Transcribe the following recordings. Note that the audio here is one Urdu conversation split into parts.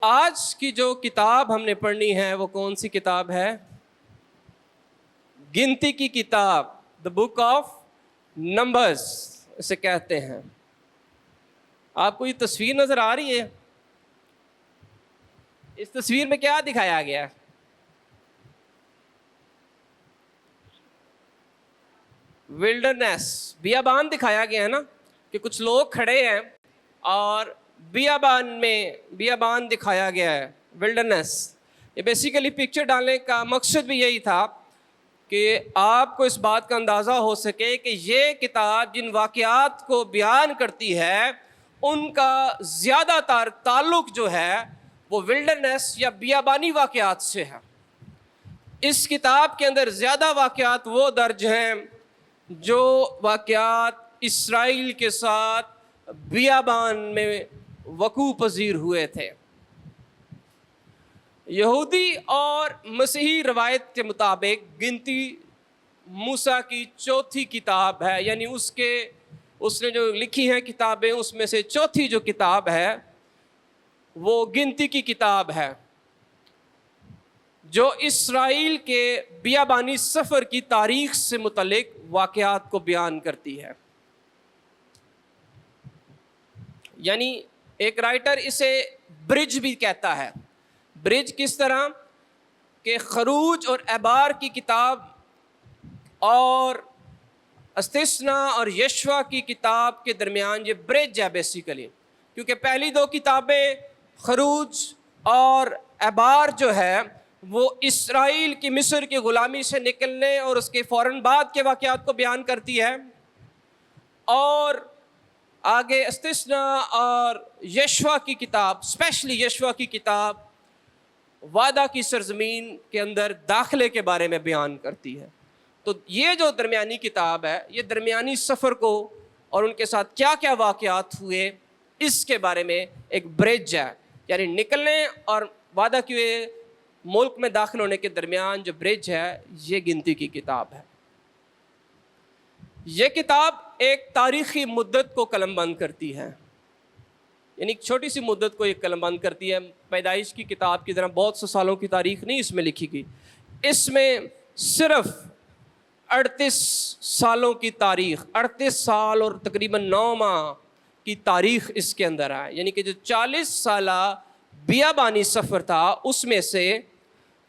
آج کی جو کتاب ہم نے پڑھنی ہے وہ کون سی کتاب ہے؟ گنتی کی کتاب، دا بک آف نمبرز اسے کہتے ہیں۔ آپ کو یہ تصویر نظر آ رہی ہے؟ اس تصویر میں کیا دکھایا گیا ہے؟ ولڈرنیس، بیابان دکھایا گیا ہے نا، کہ کچھ لوگ کھڑے ہیں اور بیابان دکھایا گیا ہے، ولڈرنیس۔ یہ بیسیکلی پکچر ڈالنے کا مقصد بھی یہی تھا کہ آپ کو اس بات کا اندازہ ہو سکے کہ یہ کتاب جن واقعات کو بیان کرتی ہے ان کا زیادہ تر تعلق جو ہے وہ ولڈرنیس یا بیابانی واقعات سے ہے۔ اس کتاب کے اندر زیادہ واقعات وہ درج ہیں جو واقعات اسرائیل کے ساتھ بیابان میں وقوع پذیر ہوئے تھے۔ یہودی اور مسیحی روایت کے مطابق گنتی موسیٰ کی چوتھی کتاب ہے، یعنی اس نے جو لکھی ہیں کتابیں اس میں سے چوتھی جو کتاب ہے وہ گنتی کی کتاب ہے، جو اسرائیل کے بیابانی سفر کی تاریخ سے متعلق واقعات کو بیان کرتی ہے۔ یعنی ایک رائٹر اسے برج بھی کہتا ہے۔ برج کس طرح کہ خروج اور اعبار کی کتاب اور استثنا اور یشوع کی کتاب کے درمیان یہ برج ہے بیسیکلی، کیونکہ پہلی دو کتابیں خروج اور اعبار جو ہے وہ اسرائیل کی مصر کی غلامی سے نکلنے اور اس کے فوراً بعد کے واقعات کو بیان کرتی ہے، اور آگے استثنا اور یشوع کی کتاب، اسپیشلی یشوع کی کتاب وعدہ کی سرزمین کے اندر داخلے کے بارے میں بیان کرتی ہے۔ تو یہ جو درمیانی کتاب ہے یہ درمیانی سفر کو اور ان کے ساتھ کیا کیا واقعات ہوئے اس کے بارے میں ایک برج ہے، یعنی نکلنے اور وعدہ کیے ملک میں داخل ہونے کے درمیان جو برج ہے یہ گنتی کی کتاب ہے۔ یہ کتاب ایک تاریخی مدت کو قلم بند کرتی ہے، یعنی ایک چھوٹی سی مدت کو ایک قلم بند کرتی ہے۔ پیدائش کی کتاب کی طرح بہت سے سالوں کی تاریخ نہیں اس میں لکھی گئی، اس میں صرف 38 سالوں کی تاریخ، 38 سال اور تقریباً 9 ماہ کی تاریخ اس کے اندر ہے، یعنی کہ جو 40 سالہ بیابانی سفر تھا اس میں سے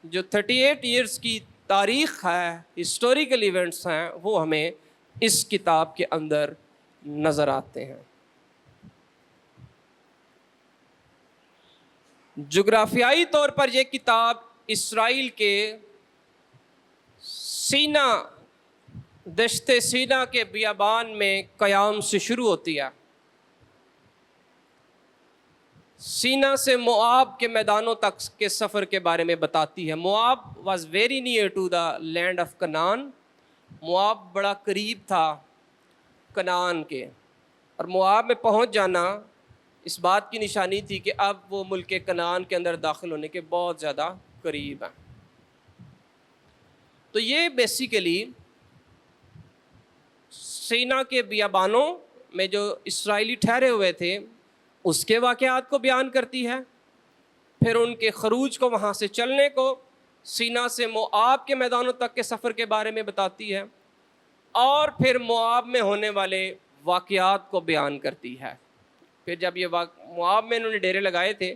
جو 38 ایئرز کی تاریخ ہے، ہسٹوریکل ایونٹس ہیں، وہ ہمیں اس کتاب کے اندر نظر آتے ہیں۔ جغرافیائی طور پر یہ کتاب اسرائیل کے سینا، دشت سینا کے بیابان میں قیام سے شروع ہوتی ہے۔ سینا سے موآب کے میدانوں تک کے سفر کے بارے میں بتاتی ہے۔ Moab was very near to the land of Canaan, Moab بڑا قریب تھا کنعان کے، اور موآب میں پہنچ جانا اس بات کی نشانی تھی کہ اب وہ ملک کنعان کے اندر داخل ہونے کے بہت زیادہ قریب ہیں۔ تو یہ بیسیکلی سینا کے بیابانوں میں جو اسرائیلی ٹھہرے ہوئے تھے اس کے واقعات کو بیان کرتی ہے، پھر ان کے خروج کو، وہاں سے چلنے کو، سینا سے موآب کے میدانوں تک کے سفر کے بارے میں بتاتی ہے، اور پھر موآب میں ہونے والے واقعات کو بیان کرتی ہے۔ پھر جب یہ موآب میں انہوں نے ڈیرے لگائے تھے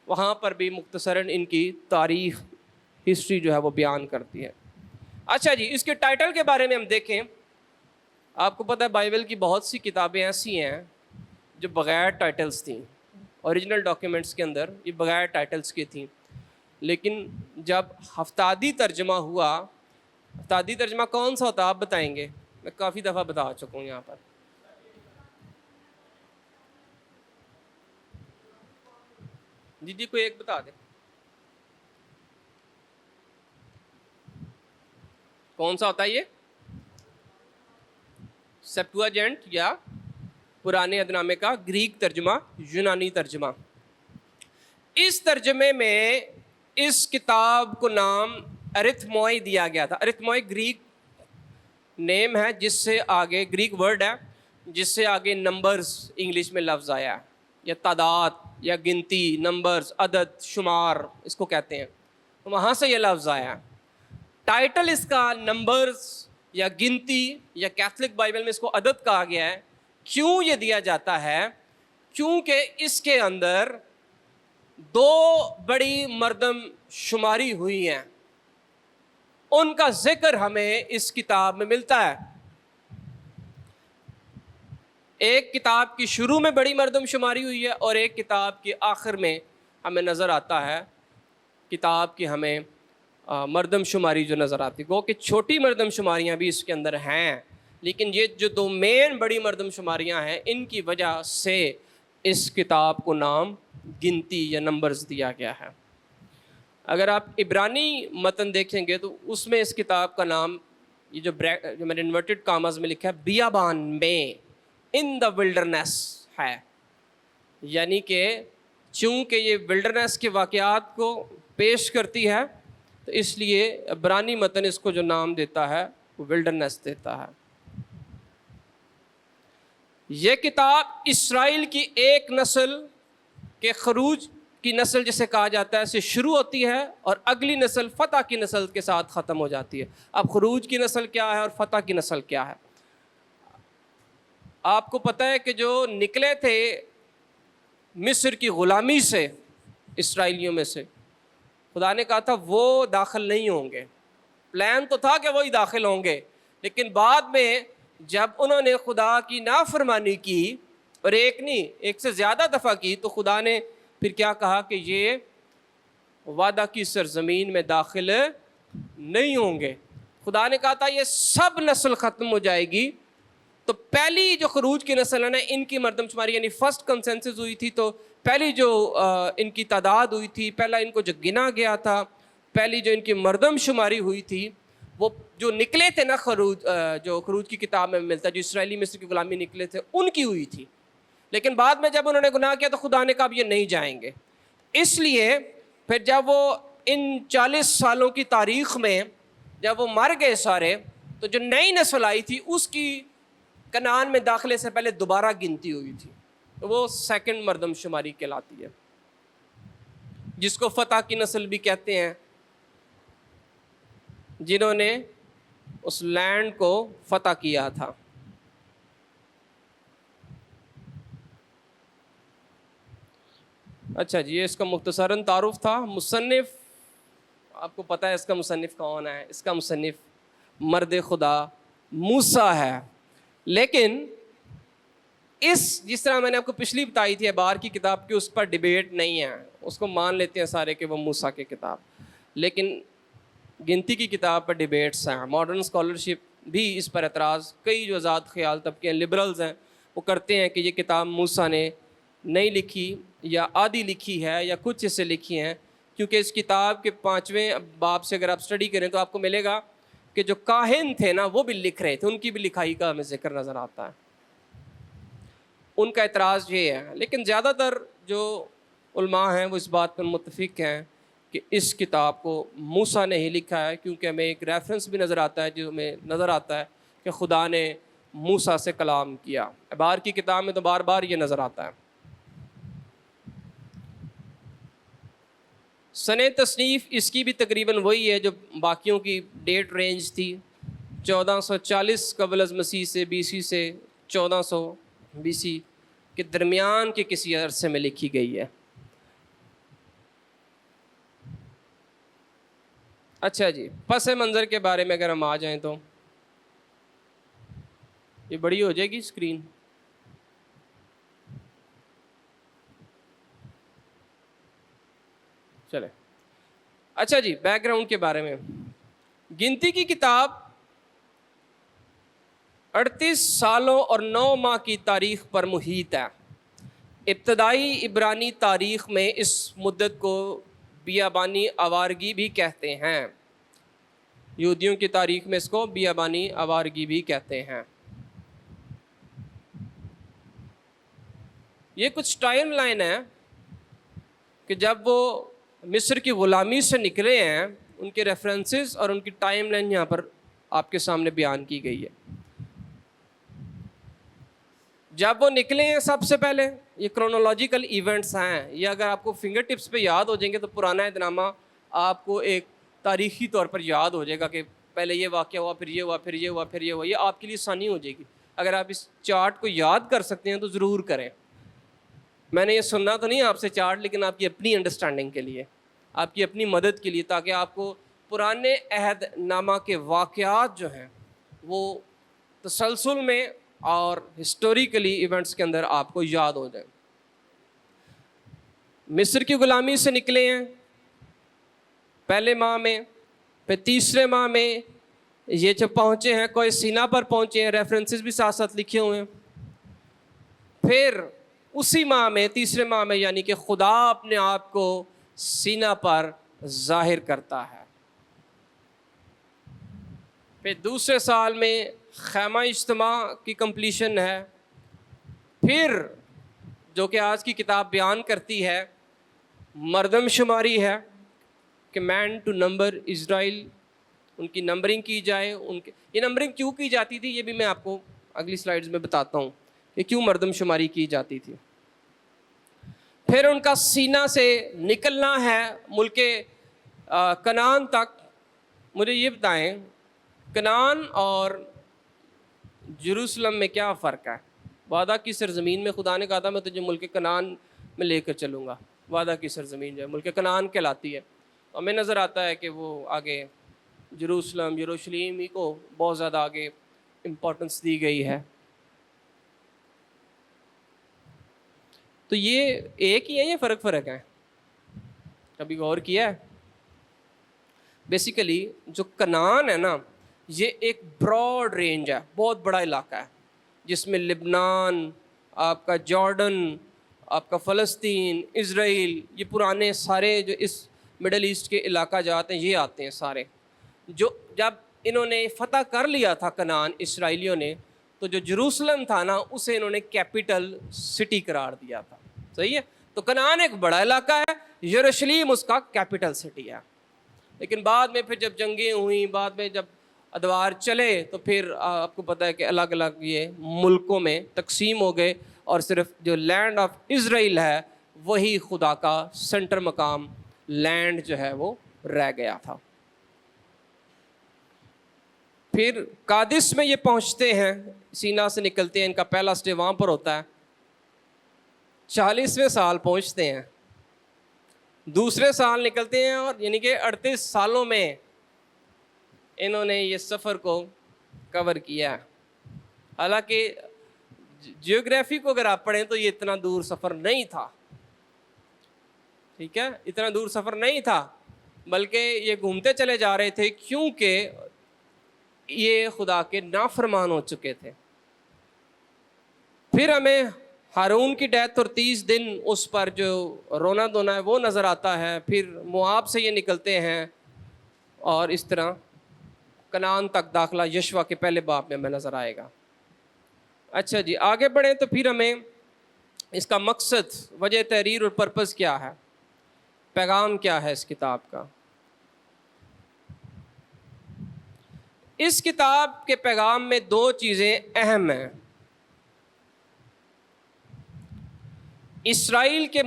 وہاں پر بھی مختصراً ان کی تاریخ، ہسٹری جو ہے وہ بیان کرتی ہے۔ اچھا جی، اس کے ٹائٹل کے بارے میں ہم دیکھیں۔ آپ کو پتہ ہے بائبل کی بہت سی کتابیں ایسی ہیں جو بغیر ٹائٹلز تھیں، اوریجنل ڈاکیومنٹس کے اندر یہ بغیر ٹائٹلز کی تھیں، لیکن جب ہفتادی ترجمہ ہوا، ہفتادی ترجمہ کون سا ہوتا آپ بتائیں گے؟ میں کافی دفعہ بتا چکا ہوں یہاں پر۔ جی کوئی ایک بتا دیں، کون سا ہوتا ہے یہ؟ سیپٹوجینٹ یا پرانے عہد نامے کا گریک ترجمہ، یونانی ترجمہ۔ اس ترجمے میں اس کتاب کو نام ارتھموئی دیا گیا تھا۔ ارتھموئی گریک نیم ہے جس سے آگے، گریک ورڈ ہے جس سے آگے نمبرز انگلش میں لفظ آیا ہے، یا تعداد یا گنتی، نمبرز، عدد، شمار اس کو کہتے ہیں، وہاں سے یہ لفظ آیا۔ ٹائٹل اس کا نمبرز یا گنتی، یا کیتھولک بائبل میں اس کو عدد کہا گیا ہے۔ کیوں یہ دیا جاتا ہے؟ کیونکہ اس کے اندر دو بڑی مردم شماری ہوئی ہیں، ان کا ذکر ہمیں اس کتاب میں ملتا ہے۔ ایک کتاب کی شروع میں بڑی مردم شماری ہوئی ہے، اور ایک کتاب کے آخر میں ہمیں نظر آتا ہے کتاب کی ہمیں مردم شماری جو نظر آتی ہے۔ گو کہ چھوٹی مردم شماریاں بھی اس کے اندر ہیں، لیکن یہ جو دو مین بڑی مردم شماریاں ہیں، ان کی وجہ سے اس کتاب کو نام گنتی یا نمبرز دیا گیا ہے۔ اگر آپ عبرانی متن دیکھیں گے تو اس میں اس کتاب کا نام، یہ جو میں نے انورٹڈ کاماز میں لکھا ہے، بیابان میں، ان دا ولڈرنیس ہے، یعنی کہ چونکہ یہ ولڈرنیس کے واقعات کو پیش کرتی ہے تو اس لیے عبرانی متن اس کو جو نام دیتا ہے وہ ولڈرنیس دیتا ہے۔ یہ کتاب اسرائیل کی ایک نسل کے خروج کی نسل جسے کہا جاتا ہے سے شروع ہوتی ہے، اور اگلی نسل فتح کی نسل کے ساتھ ختم ہو جاتی ہے۔ اب خروج کی نسل کیا ہے اور فتح کی نسل کیا ہے؟ آپ کو پتہ ہے کہ جو نکلے تھے مصر کی غلامی سے، اسرائیلیوں میں سے، خدا نے کہا تھا وہ داخل نہیں ہوں گے۔ پلان تو تھا کہ وہی داخل ہوں گے، لیکن بعد میں جب انہوں نے خدا کی نافرمانی کی، اور ایک نہیں ایک سے زیادہ دفعہ کی، تو خدا نے پھر کیا کہا کہ یہ وعدہ کی سرزمین میں داخل نہیں ہوں گے۔ خدا نے کہا تھا یہ سب نسل ختم ہو جائے گی۔ تو پہلی جو خروج کی نسل ہے نا، ان کی مردم شماری یعنی فرسٹ کنسنسس ہوئی تھی، تو پہلی جو ان کی تعداد ہوئی تھی، پہلا ان کو جو گنا گیا تھا، پہلی جو ان کی مردم شماری ہوئی تھی، وہ جو نکلے تھے نا خروج، جو خروج کی کتاب میں ملتا ہے، جو اسرائیلی مصر کی غلامی نکلے تھے، ان کی ہوئی تھی۔ لیکن بعد میں جب انہوں نے گناہ کیا تو خدا نے کہا اب یہ نہیں جائیں گے۔ اس لیے پھر جب وہ ان 40 سالوں کی تاریخ میں جب وہ مر گئے سارے، تو جو نئی نسل آئی تھی اس کی کنعان میں داخلے سے پہلے دوبارہ گنتی ہوئی تھی، تو وہ سیکنڈ مردم شماری کہلاتی ہے، جس کو فتح کی نسل بھی کہتے ہیں، جنہوں نے اس لینڈ کو فتح کیا تھا۔ اچھا جی، یہ اس کا مختصراً تعارف تھا۔ مصنف، آپ کو پتہ ہے اس کا مصنف کون ہے؟ اس کا مصنف مرد خدا موسیٰ ہے۔ لیکن جس طرح میں نے آپ کو پچھلی بتائی تھی ابار کی کتاب کی، اس پر ڈیبیٹ نہیں ہے، اس کو مان لیتے ہیں سارے کہ وہ موسیٰ کی کتاب، لیکن گنتی کی کتاب پر ڈیبیٹس ہیں۔ ماڈرن اسکالرشپ بھی اس پر اعتراض، کئی جو آزاد خیال طبقے ہیں، لبرلز ہیں، وہ کرتے ہیں کہ یہ کتاب موسیٰ نے نہیں لکھی یا آدھی لکھی ہے یا کچھ حصے لکھی ہیں، کیونکہ اس کتاب کے 5ویں باب سے اگر آپ اسٹڈی کریں تو آپ کو ملے گا کہ جو کاہن تھے نا وہ بھی لکھ رہے تھے، ان کی بھی لکھائی کا ہمیں ذکر نظر آتا ہے۔ ان کا اعتراض یہ ہے، لیکن زیادہ تر جو علماء ہیں وہ اس بات پر متفق ہیں کہ اس کتاب کو موسیٰ نے ہی لکھا ہے، کیونکہ ہمیں ایک ریفرنس بھی نظر آتا ہے جو ہمیں نظر آتا ہے کہ خدا نے موسیٰ سے کلام کیا۔ ابار کی کتاب میں تو بار بار یہ نظر آتا ہے۔ سنِ تصنیف اس کی بھی تقریباً وہی ہے جو باقیوں کی ڈیٹ رینج تھی، 1440 قبل از مسیح سے BC سے 1400 BC کے درمیان کے کسی عرصے میں لکھی گئی ہے۔ اچھا جی، پس منظر کے بارے میں اگر ہم آ جائیں تو یہ بڑی ہو جائے گی اسکرین۔ چلے اچھا جی، بیک گراؤنڈ کے بارے میں، گنتی کی کتاب 38 سالوں اور 9 ماہ کی تاریخ پر محیط ہے۔ ابتدائی عبرانی تاریخ میں اس مدت کو بیابانی آوارگی بھی کہتے ہیں، یہودیوں کی تاریخ میں اس کو بیابانی آوارگی بھی کہتے ہیں۔ یہ کچھ ٹائم لائن ہے کہ جب وہ مصر کی غلامی سے نکلے ہیں، ان کے ریفرنسز اور ان کی ٹائم لائن یہاں پر آپ کے سامنے بیان کی گئی ہے۔ جب وہ نکلے ہیں سب سے پہلے، یہ کرونالوجیکل ایونٹس ہیں، یہ اگر آپ کو فنگر ٹپس پہ یاد ہو جائیں گے تو پرانا عہد نامہ آپ کو ایک تاریخی طور پر یاد ہو جائے گا کہ پہلے یہ واقعہ ہوا، پھر یہ ہوا، پھر یہ ہوا، پھر یہ ہوا. یہ آپ کے لیے آسانی ہو جائے گی. اگر آپ اس چارٹ کو یاد کر سکتے ہیں تو ضرور کریں. میں نے یہ سننا تو نہیں آپ سے چارٹ، لیکن آپ کی اپنی انڈرسٹینڈنگ کے لیے، آپ کی اپنی مدد کے لیے، تاکہ آپ کو پرانے عہد نامہ کے واقعات جو ہیں وہ تسلسل میں اور ہسٹوریکلی ایونٹس کے اندر آپ کو یاد ہو جائیں. مصر کی غلامی سے نکلے ہیں پہلے ماہ میں، پھر تیسرے ماہ میں یہ جب پہنچے ہیں کوہ سینا پر پہنچے ہیں، ریفرنسز بھی ساتھ ساتھ لکھے ہوئے ہیں. پھر اسی ماہ میں، تیسرے ماہ میں، یعنی کہ خدا اپنے آپ کو سینا پر ظاہر کرتا ہے. پھر دوسرے سال میں خیمہ اجتماع کی کمپلیشن ہے. پھر جو کہ آج کی کتاب بیان کرتی ہے مردم شماری ہے کہ مین ٹو نمبر اسرائیل، ان کی نمبرنگ کی جائے. یہ نمبرنگ کیوں کی جاتی تھی یہ بھی میں آپ کو اگلی سلائیڈز میں بتاتا ہوں کہ کیوں مردم شماری کی جاتی تھی. پھر ان کا سینہ سے نکلنا ہے ملک کنعان تک. مجھے یہ بتائیں کنعان اور جروسلم میں کیا فرق ہے؟ وعدہ کی سرزمین میں خدا نے کہا تھا میں تجھے ملک کنعان میں لے کر چلوں گا. وعدہ کی سرزمین جو ہے ملک کنعان کہلاتی ہے. اور ہمیں نظر آتا ہے کہ وہ آگے جروسلم، یروشلیم ہی کو بہت زیادہ آگے امپورٹنس دی گئی ہے. تو یہ ایک ہی ہے یا فرق ہے؟ کبھی غور کیا ہے؟ بیسیکلی جو کنعان ہے نا، یہ ایک براڈ رینج ہے، بہت بڑا علاقہ ہے، جس میں لبنان، آپ کا جارڈن، آپ کا فلسطین، اسرائیل، یہ پرانے سارے جو اس مڈل ایسٹ کے علاقہ جات ہیں یہ آتے ہیں سارے. جو جب انہوں نے فتح کر لیا تھا کنعان اسرائیلیوں نے، تو جو جروسلم تھا نا اسے انہوں نے کیپٹل سٹی قرار دیا تھا. صحیح ہے؟ تو کنعان ایک بڑا علاقہ ہے، یروشلیم اس کا کیپٹل سٹی ہے. لیکن بعد میں پھر جب جنگیں ہوئیں، بعد میں جب ادوار چلے تو پھر آپ کو پتہ ہے کہ الگ الگ یہ ملکوں میں تقسیم ہو گئے، اور صرف جو لینڈ آف اسرائیل ہے وہی خدا کا سینٹر مقام لینڈ جو ہے وہ رہ گیا تھا. پھر قادس میں یہ پہنچتے ہیں، سینا سے نکلتے ہیں، ان کا پہلا سٹے وہاں پر ہوتا ہے. 40ویں سال پہنچتے ہیں، دوسرے سال نکلتے ہیں، اور یعنی کہ 38 سالوں میں انہوں نے یہ سفر کو کور کیا. حالانکہ جیوگرافی کو اگر آپ پڑھیں تو یہ اتنا دور سفر نہیں تھا. ٹھیک ہے، اتنا دور سفر نہیں تھا، بلکہ یہ گھومتے چلے جا رہے تھے کیونکہ یہ خدا کے نافرمان ہو چکے تھے. پھر ہمیں ہارون کی ڈیتھ اور 30 دن اس پر جو رونا دھونا ہے وہ نظر آتا ہے. پھر مواب سے یہ نکلتے ہیں اور اس طرح کنعان تک داخلہ یشوع کے پہلے باب میں ہمیں نظر آئے گا. اچھا جی، آگے بڑھیں تو پھر ہمیں اس کا مقصد، وجہ تحریر اور پرپس کیا ہے، پیغام کیا ہے اس کتاب کا. اس کتاب کے پیغام میں 2 چیزیں اہم ہیں. اسرائیل کے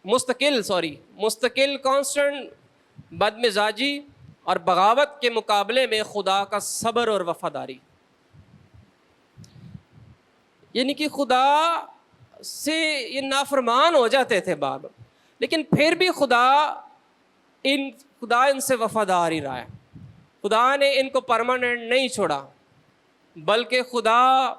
مستقل کانسٹنٹ بدمزاجی اور بغاوت کے مقابلے میں خدا کا صبر اور وفاداری. یعنی کہ خدا سے یہ نافرمان ہو جاتے تھے باب، لیکن پھر بھی خدا ان سے وفادار ہی رہا ہے. خدا نے ان کو پرماننٹ نہیں چھوڑا، بلکہ خدا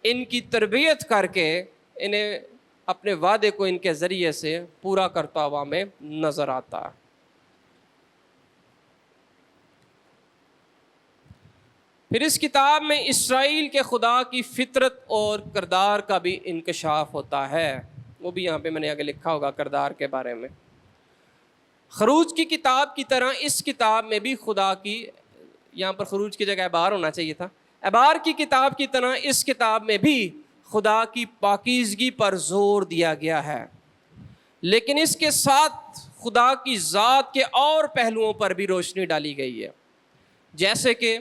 ان کی تربیت کر کے انہیں اپنے وعدے کو ان کے ذریعے سے پورا کرتا ہوا ہمیں نظر آتا ہے. پھر اس کتاب میں اسرائیل کے خدا کی فطرت اور کردار کا بھی انکشاف ہوتا ہے. وہ بھی یہاں پہ میں نے آگے لکھا ہوگا کردار کے بارے میں. خروج کی کتاب کی طرح اس کتاب میں بھی خدا کی، یہاں پر خروج کی جگہ اعبار ہونا چاہیے تھا، اعبار کی کتاب کی طرح اس کتاب میں بھی خدا کی پاکیزگی پر زور دیا گیا ہے، لیکن اس کے ساتھ خدا کی ذات کے اور پہلوؤں پر بھی روشنی ڈالی گئی ہے، جیسے کہ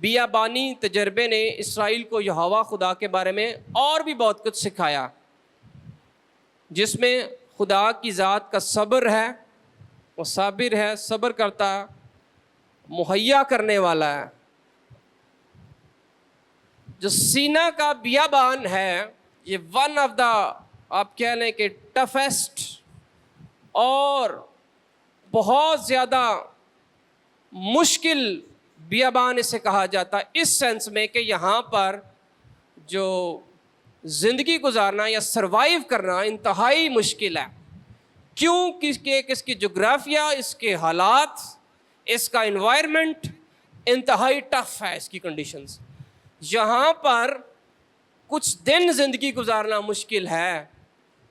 بیابانی تجربے نے اسرائیل کو یہوہ خدا کے بارے میں اور بھی بہت کچھ سکھایا، جس میں خدا کی ذات کا صبر ہے، وہ صابر ہے، صبر کرتا ہے، مہیا کرنے والا ہے۔ جو سینا کا بیابان ہے، یہ ون آف دا آپ کہہ لیں کہ ٹفیسٹ اور بہت زیادہ مشکل بیابان اسے کہا جاتا ہے، اس سینس میں کہ یہاں پر جو زندگی گزارنا یا سروائیو کرنا انتہائی مشکل ہے۔ کیوں؟ اس کی جغرافیہ، اس کے حالات، اس کا انوائرمنٹ انتہائی ٹف ہے، اس کی کنڈیشنز۔ یہاں پر کچھ دن زندگی گزارنا مشکل ہے،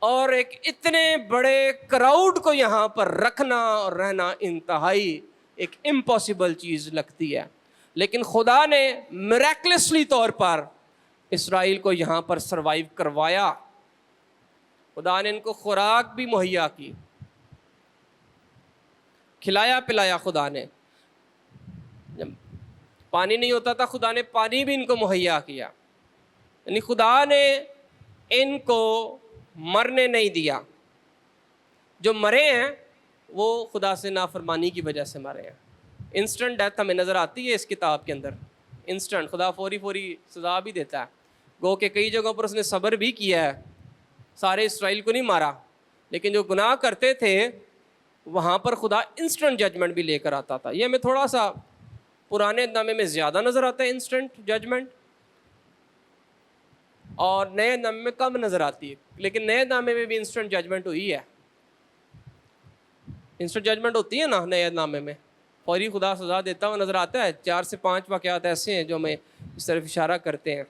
اور ایک اتنے بڑے کراؤڈ کو یہاں پر رکھنا اور رہنا انتہائی ایک امپاسبل چیز لگتی ہے۔ لیکن خدا نے میریکلسلی طور پر اسرائیل کو یہاں پر سروائیو کروایا۔ خدا نے ان کو خوراک بھی مہیا کی، کھلایا پلایا خدا نے۔ جب پانی نہیں ہوتا تھا، خدا نے پانی بھی ان کو مہیا کیا، یعنی خدا نے ان کو مرنے نہیں دیا۔ جو مرے ہیں وہ خدا سے نافرمانی کی وجہ سے مرے ہیں۔ انسٹنٹ ڈیتھ ہمیں نظر آتی ہے اس کتاب کے اندر، انسٹنٹ۔ خدا فوری سزا بھی دیتا ہے، گو کہ کئی جگہوں پر اس نے صبر بھی کیا ہے، سارے اسرائیل کو نہیں مارا، لیکن جو گناہ کرتے تھے وہاں پر خدا انسٹنٹ ججمنٹ بھی لے کر آتا تھا۔ یہ ہمیں تھوڑا سا پرانے نامے میں زیادہ نظر آتا ہے انسٹنٹ ججمنٹ، اور نئے نامے میں کم نظر آتی ہے، لیکن نئے نامے میں بھی انسٹنٹ ججمنٹ ہوئی ہے۔ انسٹنٹ ججمنٹ ہوتی ہے نا نئے نامے میں، فوری خدا سزا دیتا ہوا نظر آتا ہے۔ 4 سے 5 واقعات ایسے ہیں جو ہمیں اس طرف اشارہ کرتے ہیں۔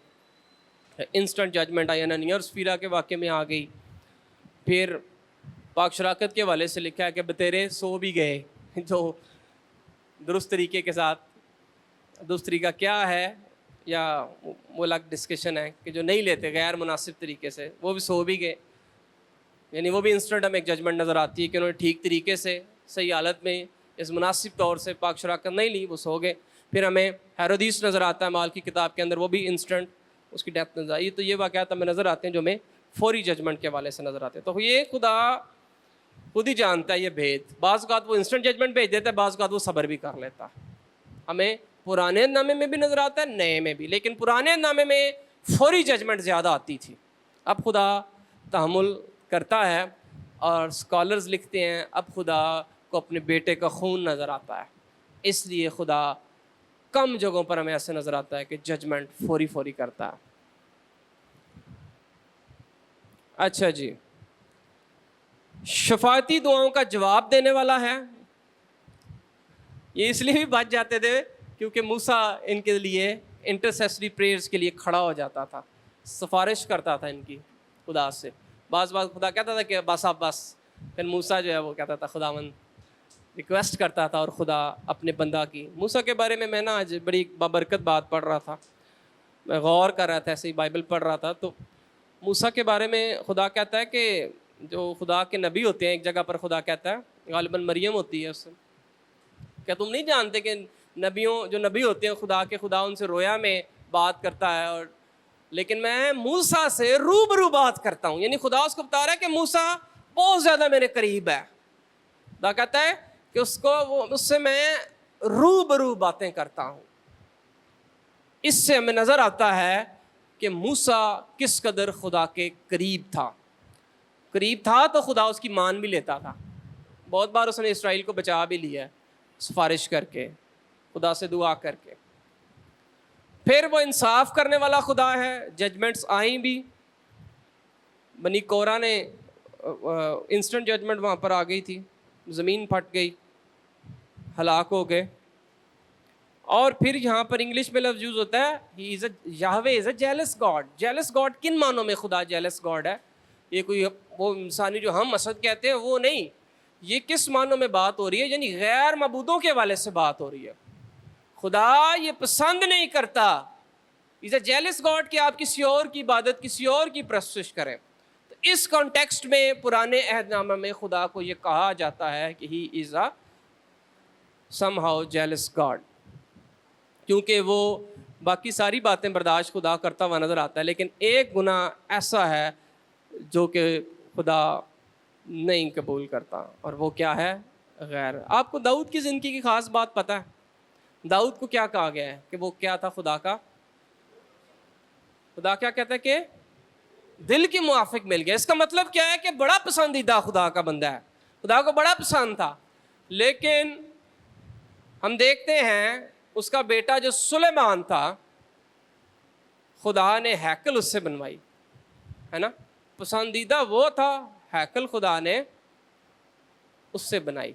انسٹنٹ ججمنٹ آئی، انانیہ اور سفیرہ کے واقعے میں آ گئی۔ پھر پاک شراکت کے حوالے سے لکھا ہے کہ بتیرے سو بھی گئے، جو درست طریقے کے ساتھ، درست طریقہ کیا ہے یا وہ الگ ڈسکشن ہے کہ جو نہیں لیتے غیر مناسب طریقے سے، وہ بھی سو بھی گئے، یعنی وہ بھی انسٹنٹ ہمیں ایک ججمنٹ نظر آتی ہے کہ انہوں نے ٹھیک طریقے سے صحیح حالت میں اس مناسب طور سے پاک شراکت نہیں لی، وہ سو گئے۔ پھر ہمیں ہیرودیس نظر آتا ہے مال کی کتاب کے اندر، وہ بھی انسٹنٹ اس کی ڈیتھ نظر آئی۔ تو یہ واقعات ہمیں نظر آتے ہیں جو ہمیں فوری ججمنٹ کے حوالے سے نظر آتے ہیں۔ تو یہ خدا خود ہی جانتا ہے یہ بھید، بعض اوقات وہ انسٹنٹ ججمنٹ بھیج دیتا ہے، بعض اوقات وہ صبر بھی کر لیتا ہے۔ ہمیں پرانے نامے میں بھی نظر آتا ہے، نئے میں بھی، لیکن پرانے نامے میں فوری ججمنٹ زیادہ آتی تھی۔ اب خدا تحمل کرتا ہے، اور اسکالرز لکھتے ہیں اب خدا کو اپنے بیٹے کا خون نظر آتا ہے، اس لیے خدا کم جگہوں پر ہمیں ایسے نظر آتا ہے کہ ججمنٹ فوری کرتا ہے۔ اچھا جی، شفاعتی دعاؤں کا جواب دینے والا ہے۔ یہ اس لیے بھی بچ جاتے تھے کیونکہ موسیٰ ان کے لیے انٹرسیسری پریئرز کے لیے کھڑا ہو جاتا تھا، سفارش کرتا تھا ان کی خدا سے۔ بعض خدا کہتا تھا کہ بس اب بس، پھر موسیٰ جو ہے وہ کہتا تھا خداوند ریکویسٹ کرتا تھا، اور خدا اپنے بندہ کی۔ موسیٰ کے بارے میں نا آج بڑی بابرکت بات پڑھ رہا تھا، میں غور کر رہا تھا، ایسے ہی بائبل پڑھ رہا تھا، تو موسیٰ کے بارے میں خدا کہتا ہے کہ جو خدا کے نبی ہوتے ہیں، ایک جگہ پر خدا کہتا ہے، غالباً مریم ہوتی ہے اس سے، کیا تم نہیں جانتے کہ جو نبی ہوتے ہیں خدا ان سے رویا میں بات کرتا ہے، اور لیکن میں موسیٰ سے روبرو بات کرتا ہوں، یعنی خدا اس کو بتا رہا ہے کہ موسیٰ بہت زیادہ میرے قریب ہے۔ خدا کہتا ہے کہ اس سے میں روبرو باتیں کرتا ہوں۔ اس سے ہمیں نظر آتا ہے کہ موسیٰ کس قدر خدا کے قریب تھا تو خدا اس کی مان بھی لیتا تھا۔ بہت بار اس نے اسرائیل کو بچا بھی لیا ہے، سفارش کر کے، خدا سے دعا کر کے۔ پھر وہ انصاف کرنے والا خدا ہے، ججمنٹس آئیں بھی۔ بنی کورہ نے انسٹنٹ ججمنٹ وہاں پر آ گئی تھی، زمین پھٹ گئی، ہلاک ہو گئے۔ اور پھر یہاں پر انگلش میں لفظ یوز ہوتا ہے یہوہ از اے جیلس گاڈ۔ جیلس گاڈ کن معنوں میں خدا جیلس گاڈ ہے؟ یہ کوئی وہ انسانی جو ہم اسد کہتے ہیں وہ نہیں، یہ کس معنوں میں بات ہو رہی ہے؟ یعنی غیر معبودوں کے حوالے سے بات ہو رہی ہے۔ خدا یہ پسند نہیں کرتا، از اے جیلس گاڈ، کہ آپ کسی اور کی عبادت، کسی اور کی پرستش کریں۔ تو اس کانٹیکسٹ میں پرانے عہد نامہ میں خدا کو یہ کہا جاتا ہے کہ ہی از اے سم ہاؤ جیلس گاڈ، کیونکہ وہ باقی ساری باتیں برداشت خدا کرتا ہوا نظر آتا ہے، لیکن ایک گناہ ایسا ہے جو کہ خدا نہیں قبول کرتا، اور وہ کیا ہے؟ غیر۔ آپ کو داؤد کی زندگی کی خاص بات پتہ ہے؟ داؤد کو کیا کہا گیا ہے کہ وہ کیا تھا؟ خدا کا، خدا کیا کہتا ہے کہ دل کے موافق مل گیا۔ اس کا مطلب کیا ہے کہ بڑا پسندیدہ خدا کا بندہ ہے، خدا کو بڑا پسند تھا۔ لیکن ہم دیکھتے ہیں اس کا بیٹا جو سلیمان تھا، خدا نے ہیکل اس سے بنوائی، ہے نا؟ پسندیدہ وہ تھا، ہیکل خدا نے اس سے بنائی۔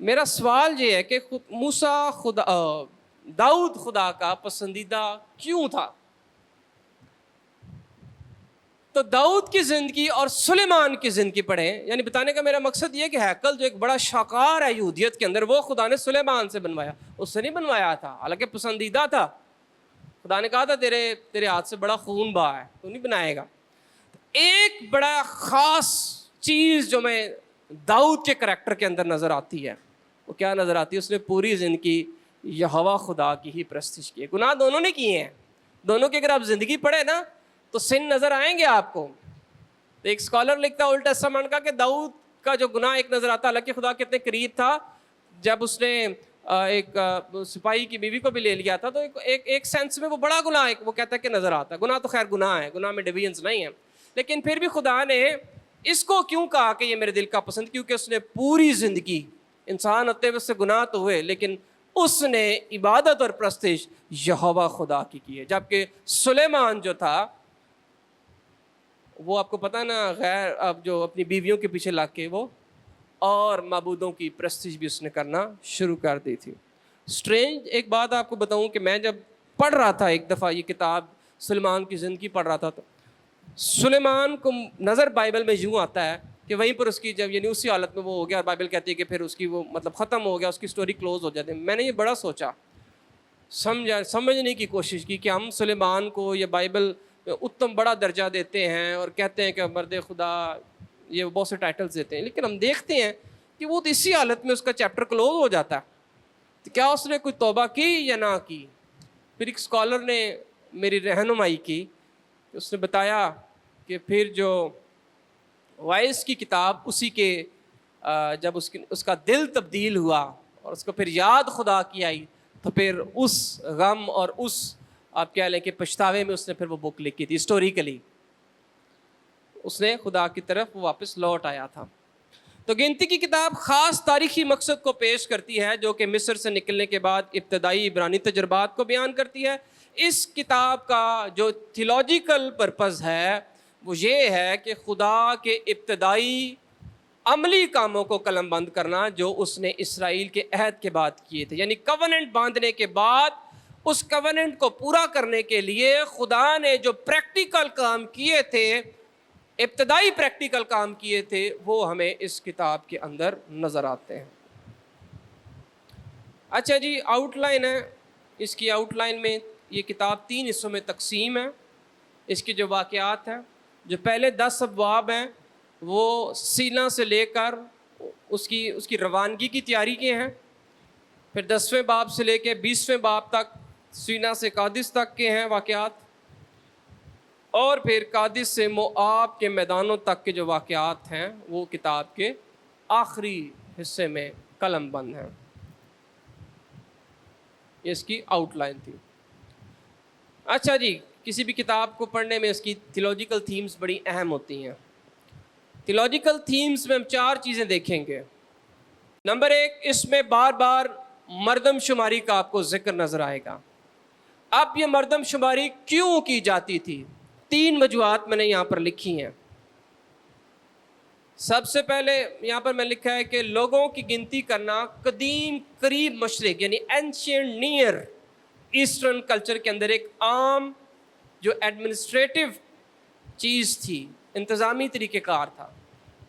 میرا سوال یہ ہے کہ داؤد خدا کا پسندیدہ کیوں تھا؟ تو داؤد کی زندگی اور سلیمان کی زندگی پڑھیں، یعنی بتانے کا میرا مقصد یہ ہے کہ ہیکل جو ایک بڑا شاہکار ہے یہودیت کے اندر، وہ خدا نے سلیمان سے بنوایا، اس سے نہیں بنوایا تھا، حالانکہ پسندیدہ تھا۔ خدا نے کہا تھا تیرے ہاتھ سے بڑا خون بہا ہے، تو نہیں بنائے گا۔ ایک بڑا خاص چیز جو میں داؤد کے کریکٹر کے اندر نظر آتی ہے، وہ کیا نظر آتی ہے؟ اس نے پوری زندگی یہوہ خدا کی ہی پرستش کی ہے۔ گناہ دونوں نے کیے ہیں، دونوں کی اگر آپ زندگی پڑھیں نا تو سن نظر آئیں گے آپ کو۔ تو ایک اسکالر لکھتا ہے اولڈ ٹیسٹامنٹ کا کہ داؤد کا جو گناہ ایک نظر آتا ہے، حالانکہ خدا کتنے قریب تھا، جب اس نے ایک سپاہی کی بیوی کو بھی لے لیا تھا، تو ایک سینس میں وہ بڑا گناہ وہ کہتا ہے کہ نظر آتا ہے۔ گناہ تو خیر گناہ ہے، گناہ میں ڈویژنز نہیں ہیں، لیکن پھر بھی خدا نے اس کو کیوں کہا کہ یہ میرے دل کا پسند؟ کیونکہ اس نے پوری زندگی، انسان ہوتے ہوئے سے گناہ تو ہوئے، لیکن اس نے عبادت اور پرستش یہوہ خدا کی ہے۔ جبکہ سلیمان جو تھا، وہ آپ کو پتہ نا، غیر اب جو اپنی بیویوں کے پیچھے لگ کے وہ اور معبودوں کی پرستش بھی اس نے کرنا شروع کر دی تھی۔ سٹرینج ایک بات آپ کو بتاؤں کہ میں جب پڑھ رہا تھا ایک دفعہ یہ کتاب، سلیمان کی زندگی پڑھ رہا تھا، تو سلیمان کو نظر بائبل میں یوں آتا ہے کہ وہیں پر اس کی جب یعنی اسی حالت میں وہ ہو گیا، اور بائبل کہتی ہے کہ پھر اس کی وہ مطلب ختم ہو گیا، اس کی سٹوری کلوز ہو جاتی ہے۔ میں نے یہ بڑا سوچا، سمجھنے کی کوشش کی کہ ہم سلیمان کو یہ بائبل اتم بڑا درجہ دیتے ہیں اور کہتے ہیں کہ مرد خدا، یہ بہت سے ٹائٹلز دیتے ہیں، لیکن ہم دیکھتے ہیں کہ وہ تو اسی حالت میں اس کا چیپٹر کلوز ہو جاتا ہے۔ تو کیا اس نے کوئی توبہ کی یا نہ کی؟ پھر ایک اسکالر نے میری رہنمائی کی، اس نے بتایا کہ پھر جو وائس کی کتاب، اسی کے جب اس کا دل تبدیل ہوا اور اس کو پھر یاد خدا کی آئی، تو پھر اس غم اور اس آپ کہہ لیں کہ پچھتاوے میں اس نے پھر وہ بک لکھی تھی۔ ہسٹوریکلی اس نے خدا کی طرف واپس لوٹ آیا تھا۔ تو گنتی کی کتاب خاص تاریخی مقصد کو پیش کرتی ہے، جو کہ مصر سے نکلنے کے بعد ابتدائی عبرانی تجربات کو بیان کرتی ہے۔ اس کتاب کا جو تھیولوجیکل پرپز ہے وہ یہ ہے کہ خدا کے ابتدائی عملی کاموں کو قلم بند کرنا جو اس نے اسرائیل کے عہد کے بعد کیے تھے، یعنی کووننٹ باندھنے کے بعد اس کووننٹ کو پورا کرنے کے لیے خدا نے جو پریکٹیکل کام کیے تھے، ابتدائی پریکٹیکل کام کیے تھے، وہ ہمیں اس کتاب کے اندر نظر آتے ہیں۔ اچھا جی، آؤٹ لائن ہے اس کی۔ آؤٹ لائن میں یہ کتاب 3 حصوں میں تقسیم ہے۔ اس کے جو واقعات ہیں، جو پہلے 10 ابواب ہیں، وہ سینا سے لے کر اس کی روانگی کی تیاری کے ہیں۔ پھر 10ویں باب سے لے کے 20ویں باب تک سینا سے قادس تک کے ہیں واقعات، اور پھر قادس سے موآب کے میدانوں تک کے جو واقعات ہیں وہ کتاب کے آخری حصے میں قلم بند ہیں۔ یہ اس کی آؤٹ لائن تھی۔ اچھا جی، کسی بھی کتاب کو پڑھنے میں اس کی تھیولوجیکل تھیمز بڑی اہم ہوتی ہیں۔ تھیولوجیکل تھیمز میں ہم 4 چیزیں دیکھیں گے۔ نمبر 1، اس میں بار بار مردم شماری کا آپ کو ذکر نظر آئے گا۔ اب یہ مردم شماری کیوں کی جاتی تھی؟ 3 وجوہات میں نے یہاں پر لکھی ہیں۔ سب سے پہلے یہاں پر میں لکھا ہے کہ لوگوں کی گنتی کرنا قدیم قریب مشرق یعنی اینشینٹ نیئر ایسٹرن کلچر کے اندر ایک عام جو ایڈمنسٹریٹو چیز تھی، انتظامی طریقہ کار تھا۔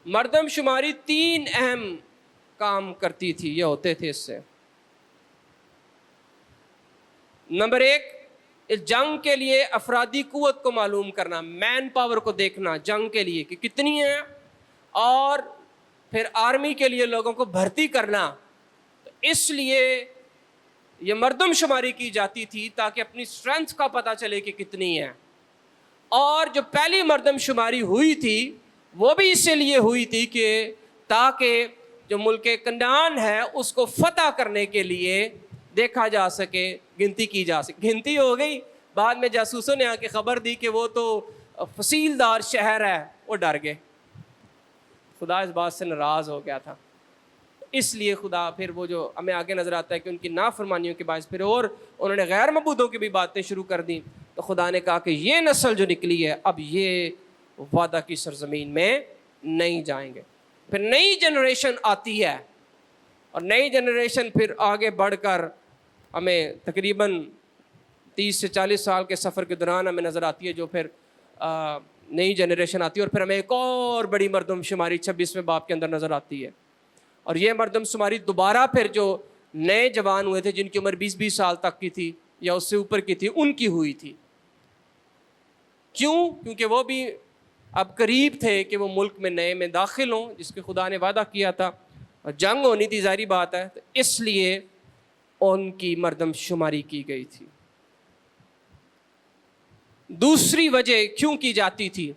مردم شماری 3 اہم کام کرتی تھی، یہ ہوتے تھے اس سے۔ نمبر 1، جنگ کے لیے افرادی قوت کو معلوم کرنا، مین پاور کو دیکھنا جنگ کے لیے کہ کتنی ہے، اور پھر آرمی کے لیے لوگوں کو بھرتی کرنا۔ اس لیے یہ مردم شماری کی جاتی تھی تاکہ اپنی اسٹرینتھ کا پتہ چلے کہ کتنی ہے. اور جو پہلی مردم شماری ہوئی تھی وہ بھی اسی لیے ہوئی تھی کہ تاکہ جو ملک کنعان ہے اس کو فتح کرنے کے لیے دیکھا جا سکے, گنتی کی جا سکے. گنتی ہو گئی, بعد میں جاسوسوں نے آ کے خبر دی کہ وہ تو فصیل دار شہر ہے, وہ ڈر گئے. خدا اس بات سے ناراض ہو گیا تھا, اس لیے خدا پھر وہ جو ہمیں آگے نظر آتا ہے کہ ان کی نافرمانیوں کے باعث پھر اور انہوں نے غیر معبودوں کی بھی باتیں شروع کر دیں, تو خدا نے کہا کہ یہ نسل جو نکلی ہے اب یہ وعدہ کی سرزمین میں نہیں جائیں گے. پھر نئی جنریشن آتی ہے, اور نئی جنریشن پھر آگے بڑھ کر ہمیں تقریباً 30 سے 40 سال کے سفر کے دوران ہمیں نظر آتی ہے, جو پھر نئی جنریشن آتی ہے, اور پھر ہمیں ایک اور بڑی مردم شماری 26ویں باب کے اندر نظر آتی ہے. اور یہ مردم شماری دوبارہ پھر جو نئے جوان ہوئے تھے جن کی عمر 20 سال تک کی تھی یا اس سے اوپر کی تھی, ان کی ہوئی تھی. کیوں؟ کیونکہ وہ بھی اب قریب تھے کہ وہ ملک میں نئے میں داخل ہوں, جس کے خدا نے وعدہ کیا تھا, اور جنگ ہونی تھی, ظاہری بات ہے, تو اس لیے ان کی مردم شماری کی گئی تھی. دوسری وجہ کیوں کی جاتی تھی,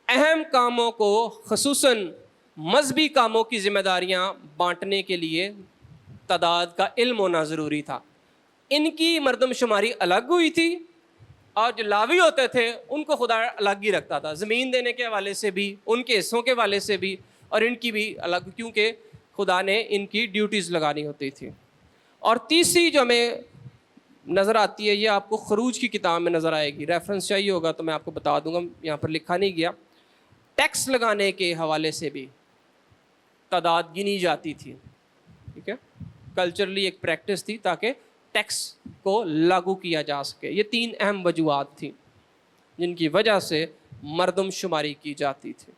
اہم کاموں کو خصوصاً مذہبی کاموں کی ذمہ داریاں بانٹنے کے لیے تعداد کا علم ہونا ضروری تھا. ان کی مردم شماری الگ ہوئی تھی, اور جو لاوی ہوتے تھے ان کو خدا الگ ہی رکھتا تھا, زمین دینے کے حوالے سے بھی, ان کے حصوں کے حوالے سے بھی, اور ان کی بھی الگ, کیونکہ خدا نے ان کی ڈیوٹیز لگانی ہوتی تھی. اور تیسری جو ہمیں نظر آتی ہے, یہ آپ کو خروج کی کتاب میں نظر آئے گی, ریفرنس چاہیے ہوگا تو میں آپ کو بتا دوں گا, یہاں پر لکھا نہیں گیا. ٹیکس لگانے کے حوالے سے بھی تعداد گنی جاتی تھی, ٹھیک ہے, کلچرلی ایک پریکٹس تھی تاکہ ٹیکس کو لاگو کیا جا سکے. یہ 3 اہم وجوہات تھیں جن کی وجہ سے مردم شماری کی جاتی تھی.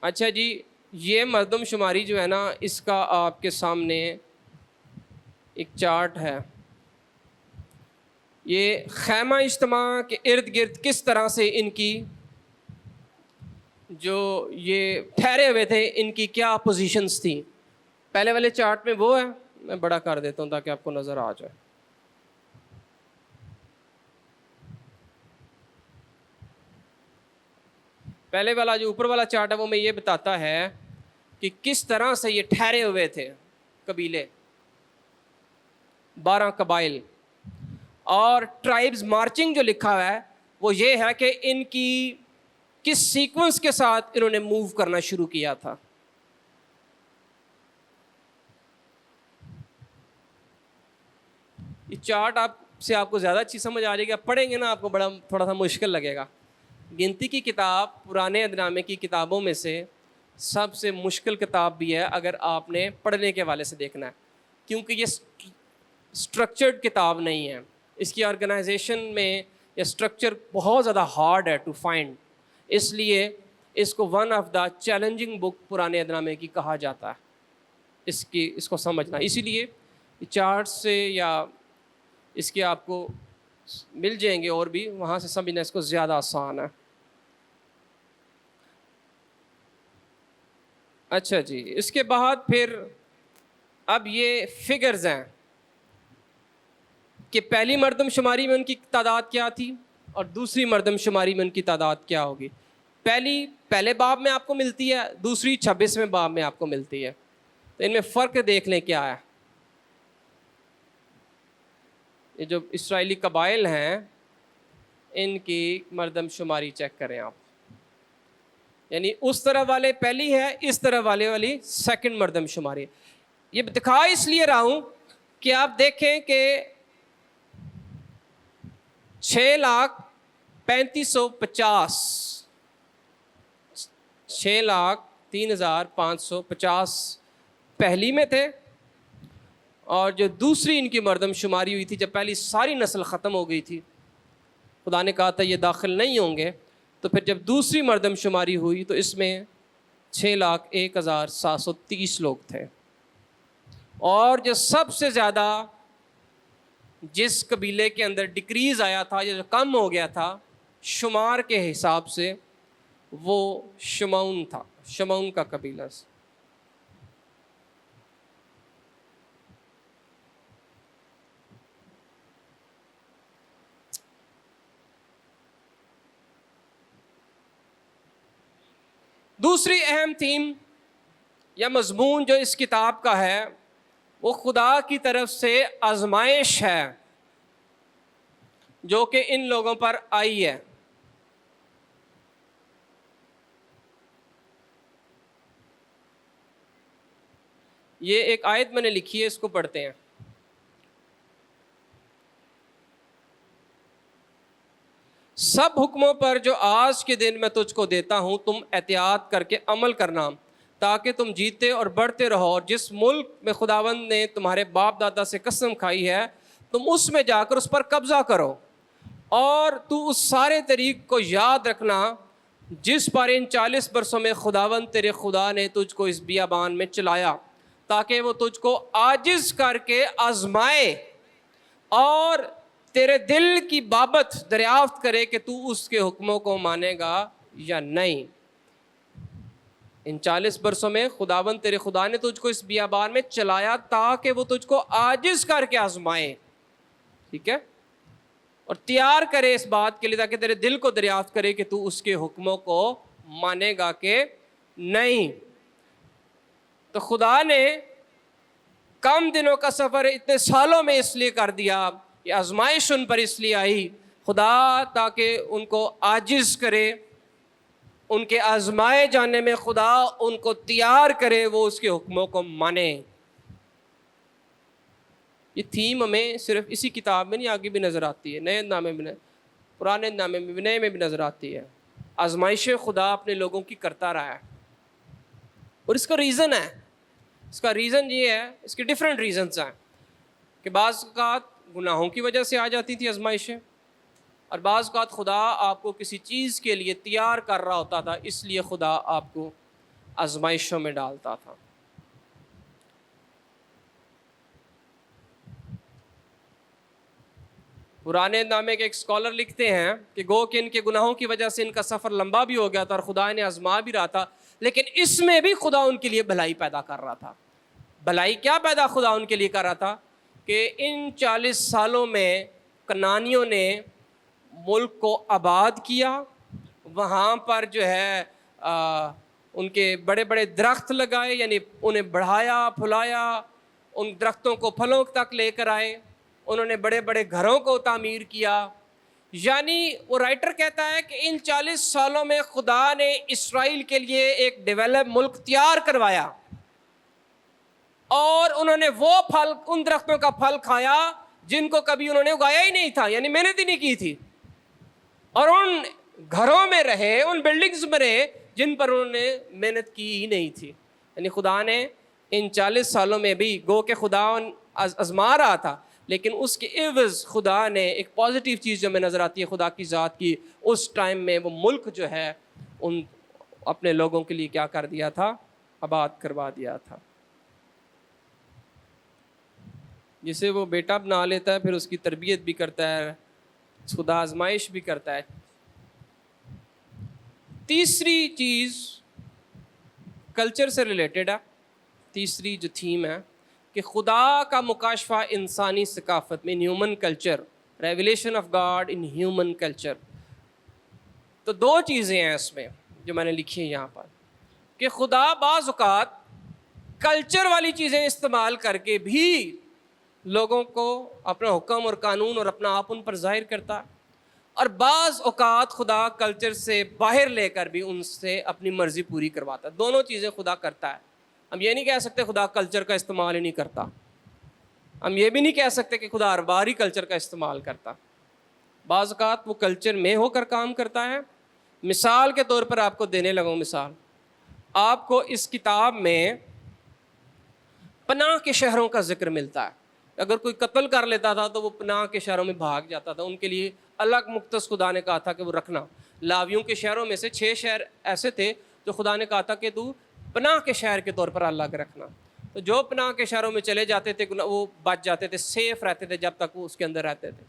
اچھا جی, یہ مردم شماری جو ہے نا, اس کا آپ کے سامنے ایک چارٹ ہے. یہ خیمہ اجتماع کے ارد گرد کس طرح سے ان کی جو یہ ٹھہرے ہوئے تھے, ان کی کیا پوزیشنز تھیں. پہلے والے چارٹ میں وہ ہے, میں بڑا کر دیتا ہوں تاکہ آپ کو نظر آ جائے. پہلے والا جو اوپر والا چارٹ ہے وہ میں یہ بتاتا ہے کہ کس طرح سے یہ ٹھہرے ہوئے تھے قبیلے, 12 قبائل. اور ٹرائبز مارچنگ جو لکھا ہوا ہے وہ یہ ہے کہ ان کی کس سیکوینس کے ساتھ انہوں نے موو کرنا شروع کیا تھا. یہ چارٹ آپ کو زیادہ اچھی سمجھ آ جائے گی, آپ پڑھیں گے نا آپ کو بڑا تھوڑا سا مشکل لگے گا. گنتی کی کتاب پرانے عہد نامے کی کتابوں میں سے سب سے مشکل کتاب بھی ہے اگر آپ نے پڑھنے کے حوالے سے دیکھنا ہے, کیونکہ یہ اسٹرکچرڈ کتاب نہیں ہے. اس کی آرگنائزیشن میں یہ اسٹرکچر بہت زیادہ ہارڈ ہے ٹو فائنڈ, اس لیے اس کو ون آف دا چیلنجنگ بک پرانے عہد نامے کی کہا جاتا ہے. اس کو سمجھنا, اسی لیے چارٹ سے یا اس کے آپ کو مل جائیں گے اور بھی, وہاں سے سمجھنا اس کو زیادہ آسان ہے. اچھا جی, اس کے بعد پھر اب یہ فگرز ہیں کہ پہلی مردم شماری میں ان کی تعداد کیا تھی اور دوسری مردم شماری میں ان کی تعداد کیا ہوگی. پہلے باب میں آپ کو ملتی ہے, دوسری 26ویں باب میں آپ کو ملتی ہے. تو ان میں فرق دیکھ لیں کیا ہے. یہ جو اسرائیلی قبائل ہیں ان کی مردم شماری چیک کریں آپ, یعنی اس طرح والے پہلی ہے, اس طرح والی سیکنڈ مردم شماری. یہ دکھا اس لیے رہا ہوں کہ آپ دیکھیں کہ 6,35,50 6,03,550 پہلی میں تھے, اور جو دوسری ان کی مردم شماری ہوئی تھی جب پہلی ساری نسل ختم ہو گئی تھی, خدا نے کہا تھا یہ داخل نہیں ہوں گے, تو پھر جب دوسری مردم شماری ہوئی تو اس میں 6,01,730 لوگ تھے. اور جو سب سے زیادہ جس قبیلے کے اندر ڈکریز آیا تھا یا جو کم ہو گیا تھا شمار کے حساب سے, وہ شمعون تھا, شمعون کا قبیلہ. دوسری اہم تھیم یا مضمون جو اس کتاب کا ہے وہ خدا کی طرف سے آزمائش ہے جو کہ ان لوگوں پر آئی ہے. یہ ایک آیت میں نے لکھی ہے, اس کو پڑھتے ہیں. سب حکموں پر جو آج کے دن میں تجھ کو دیتا ہوں تم احتیاط کر کے عمل کرنا تاکہ تم جیتے اور بڑھتے رہو, اور جس ملک میں خداوند نے تمہارے باپ دادا سے قسم کھائی ہے تم اس میں جا کر اس پر قبضہ کرو, اور تو اس سارے طریق کو یاد رکھنا جس پر ان 40 برسوں میں خداوند تیرے خدا نے تجھ کو اس بیابان میں چلایا, تاکہ وہ تجھ کو عاجز کر کے آزمائے اور تیرے دل کی بابت دریافت کرے کہ تو اس کے حکموں کو مانے گا یا نہیں. ان 40 برسوں میں خداوند تیرے خدا نے تجھ کو اس بیابان میں چلایا تاکہ وہ تجھ کو عاجز کر کے آزمائے, ٹھیک ہے, اور تیار کرے اس بات کے لیے تاکہ تیرے دل کو دریافت کرے کہ تو اس کے حکموں کو مانے گا کہ نہیں. تو خدا نے کم دنوں کا سفر اتنے سالوں میں اس لیے کر دیا, یہ آزمائش ان پر اس لیے آئی خدا تاکہ ان کو عاجز کرے, ان کے آزمائے جانے میں خدا ان کو تیار کرے وہ اس کے حکموں کو مانے. یہ تھیم ہمیں صرف اسی کتاب میں نہیں, آگے بھی نظر آتی ہے, نئے نامے میں, پرانے نامے میں بھی, نئے میں بھی نظر آتی ہے. آزمائش خدا اپنے لوگوں کی کرتا رہا ہے, اور اس کا ریزن ہے, اس کا ریزن یہ ہے, اس کے ڈیفرنٹ ریزنز ہیں کہ بعض اوقات گناہوں کی وجہ سے آ جاتی تھی آزمائشیں, اور بعض اوقات خدا آپ کو کسی چیز کے لیے تیار کر رہا ہوتا تھا, اس لیے خدا آپ کو آزمائشوں میں ڈالتا تھا. پرانے نامے کے ایک اسکالر لکھتے ہیں کہ گو کہ ان کے گناہوں کی وجہ سے ان کا سفر لمبا بھی ہو گیا تھا اور خدا انہیں آزما بھی رہا تھا, لیکن اس میں بھی خدا ان کے لیے بھلائی پیدا کر رہا تھا. بھلائی کیا پیدا خدا ان کے لیے کر رہا تھا کہ ان 40 سالوں میں کنانیوں نے ملک کو آباد کیا, وہاں پر جو ہے ان کے بڑے بڑے درخت لگائے, یعنی انہیں بڑھایا پھلایا, ان درختوں کو پھلوں تک لے کر آئے, انہوں نے بڑے بڑے گھروں کو تعمیر کیا. یعنی وہ رائٹر کہتا ہے کہ ان 40 سالوں میں خدا نے اسرائیل کے لیے ایک ڈیولپ ملک تیار کروایا, اور انہوں نے وہ پھل, ان درختوں کا پھل کھایا جن کو کبھی انہوں نے اگایا ہی نہیں تھا, یعنی محنت ہی نہیں کی تھی, اور ان گھروں میں رہے, ان بلڈنگز میں رہے جن پر انہوں نے محنت کی ہی نہیں تھی. یعنی خدا نے ان 40 سالوں میں بھی گو کہ خدا آزما رہا تھا, لیکن اس کے عوض خدا نے ایک پازیٹیو چیز جو ہمیں نظر آتی ہے خدا کی ذات کی, اس ٹائم میں وہ ملک جو ہے ان اپنے لوگوں کے لیے کیا کر دیا تھا, آباد کروا دیا تھا. جسے وہ بیٹا بنا لیتا ہے پھر اس کی تربیت بھی کرتا ہے, خدا آزمائش بھی کرتا ہے. تیسری چیز کلچر سے ریلیٹڈ ہے, تیسری جو تھیم ہے کہ خدا کا مکاشفہ انسانی ثقافت میں, in human culture, revelation of God in human culture. تو دو چیزیں ہیں اس میں جو میں نے لکھی ہیں یہاں پر, کہ خدا بعض اوقات کلچر والی چیزیں استعمال کر کے بھی لوگوں کو اپنا حکم اور قانون اور اپنا آپ ان پر ظاہر کرتا, اور بعض اوقات خدا کلچر سے باہر لے کر بھی ان سے اپنی مرضی پوری کرواتا. دونوں چیزیں خدا کرتا ہے. ہم یہ نہیں کہہ سکتے خدا کلچر کا استعمال ہی نہیں کرتا, ہم یہ بھی نہیں کہہ سکتے کہ خدا ہر بار ہی کلچر کا استعمال کرتا. بعض اوقات وہ کلچر میں ہو کر کام کرتا ہے. مثال کے طور پر آپ کو دینے لگا ہوں مثال, آپ کو اس کتاب میں پناہ کے شہروں کا ذکر ملتا ہے. اگر کوئی قتل کر لیتا تھا تو وہ پناہ کے شہروں میں بھاگ جاتا تھا, ان کے لیے الگ مختص خدا نے کہا تھا کہ وہ رکھنا. لاویوں کے شہروں میں سے 6 شہر ایسے تھے جو خدا نے کہا تھا کہ تو پناہ کے شہر کے طور پر الگ رکھنا. تو جو پناہ کے شہروں میں چلے جاتے تھے وہ بچ جاتے تھے, سیف رہتے تھے جب تک وہ اس کے اندر رہتے تھے.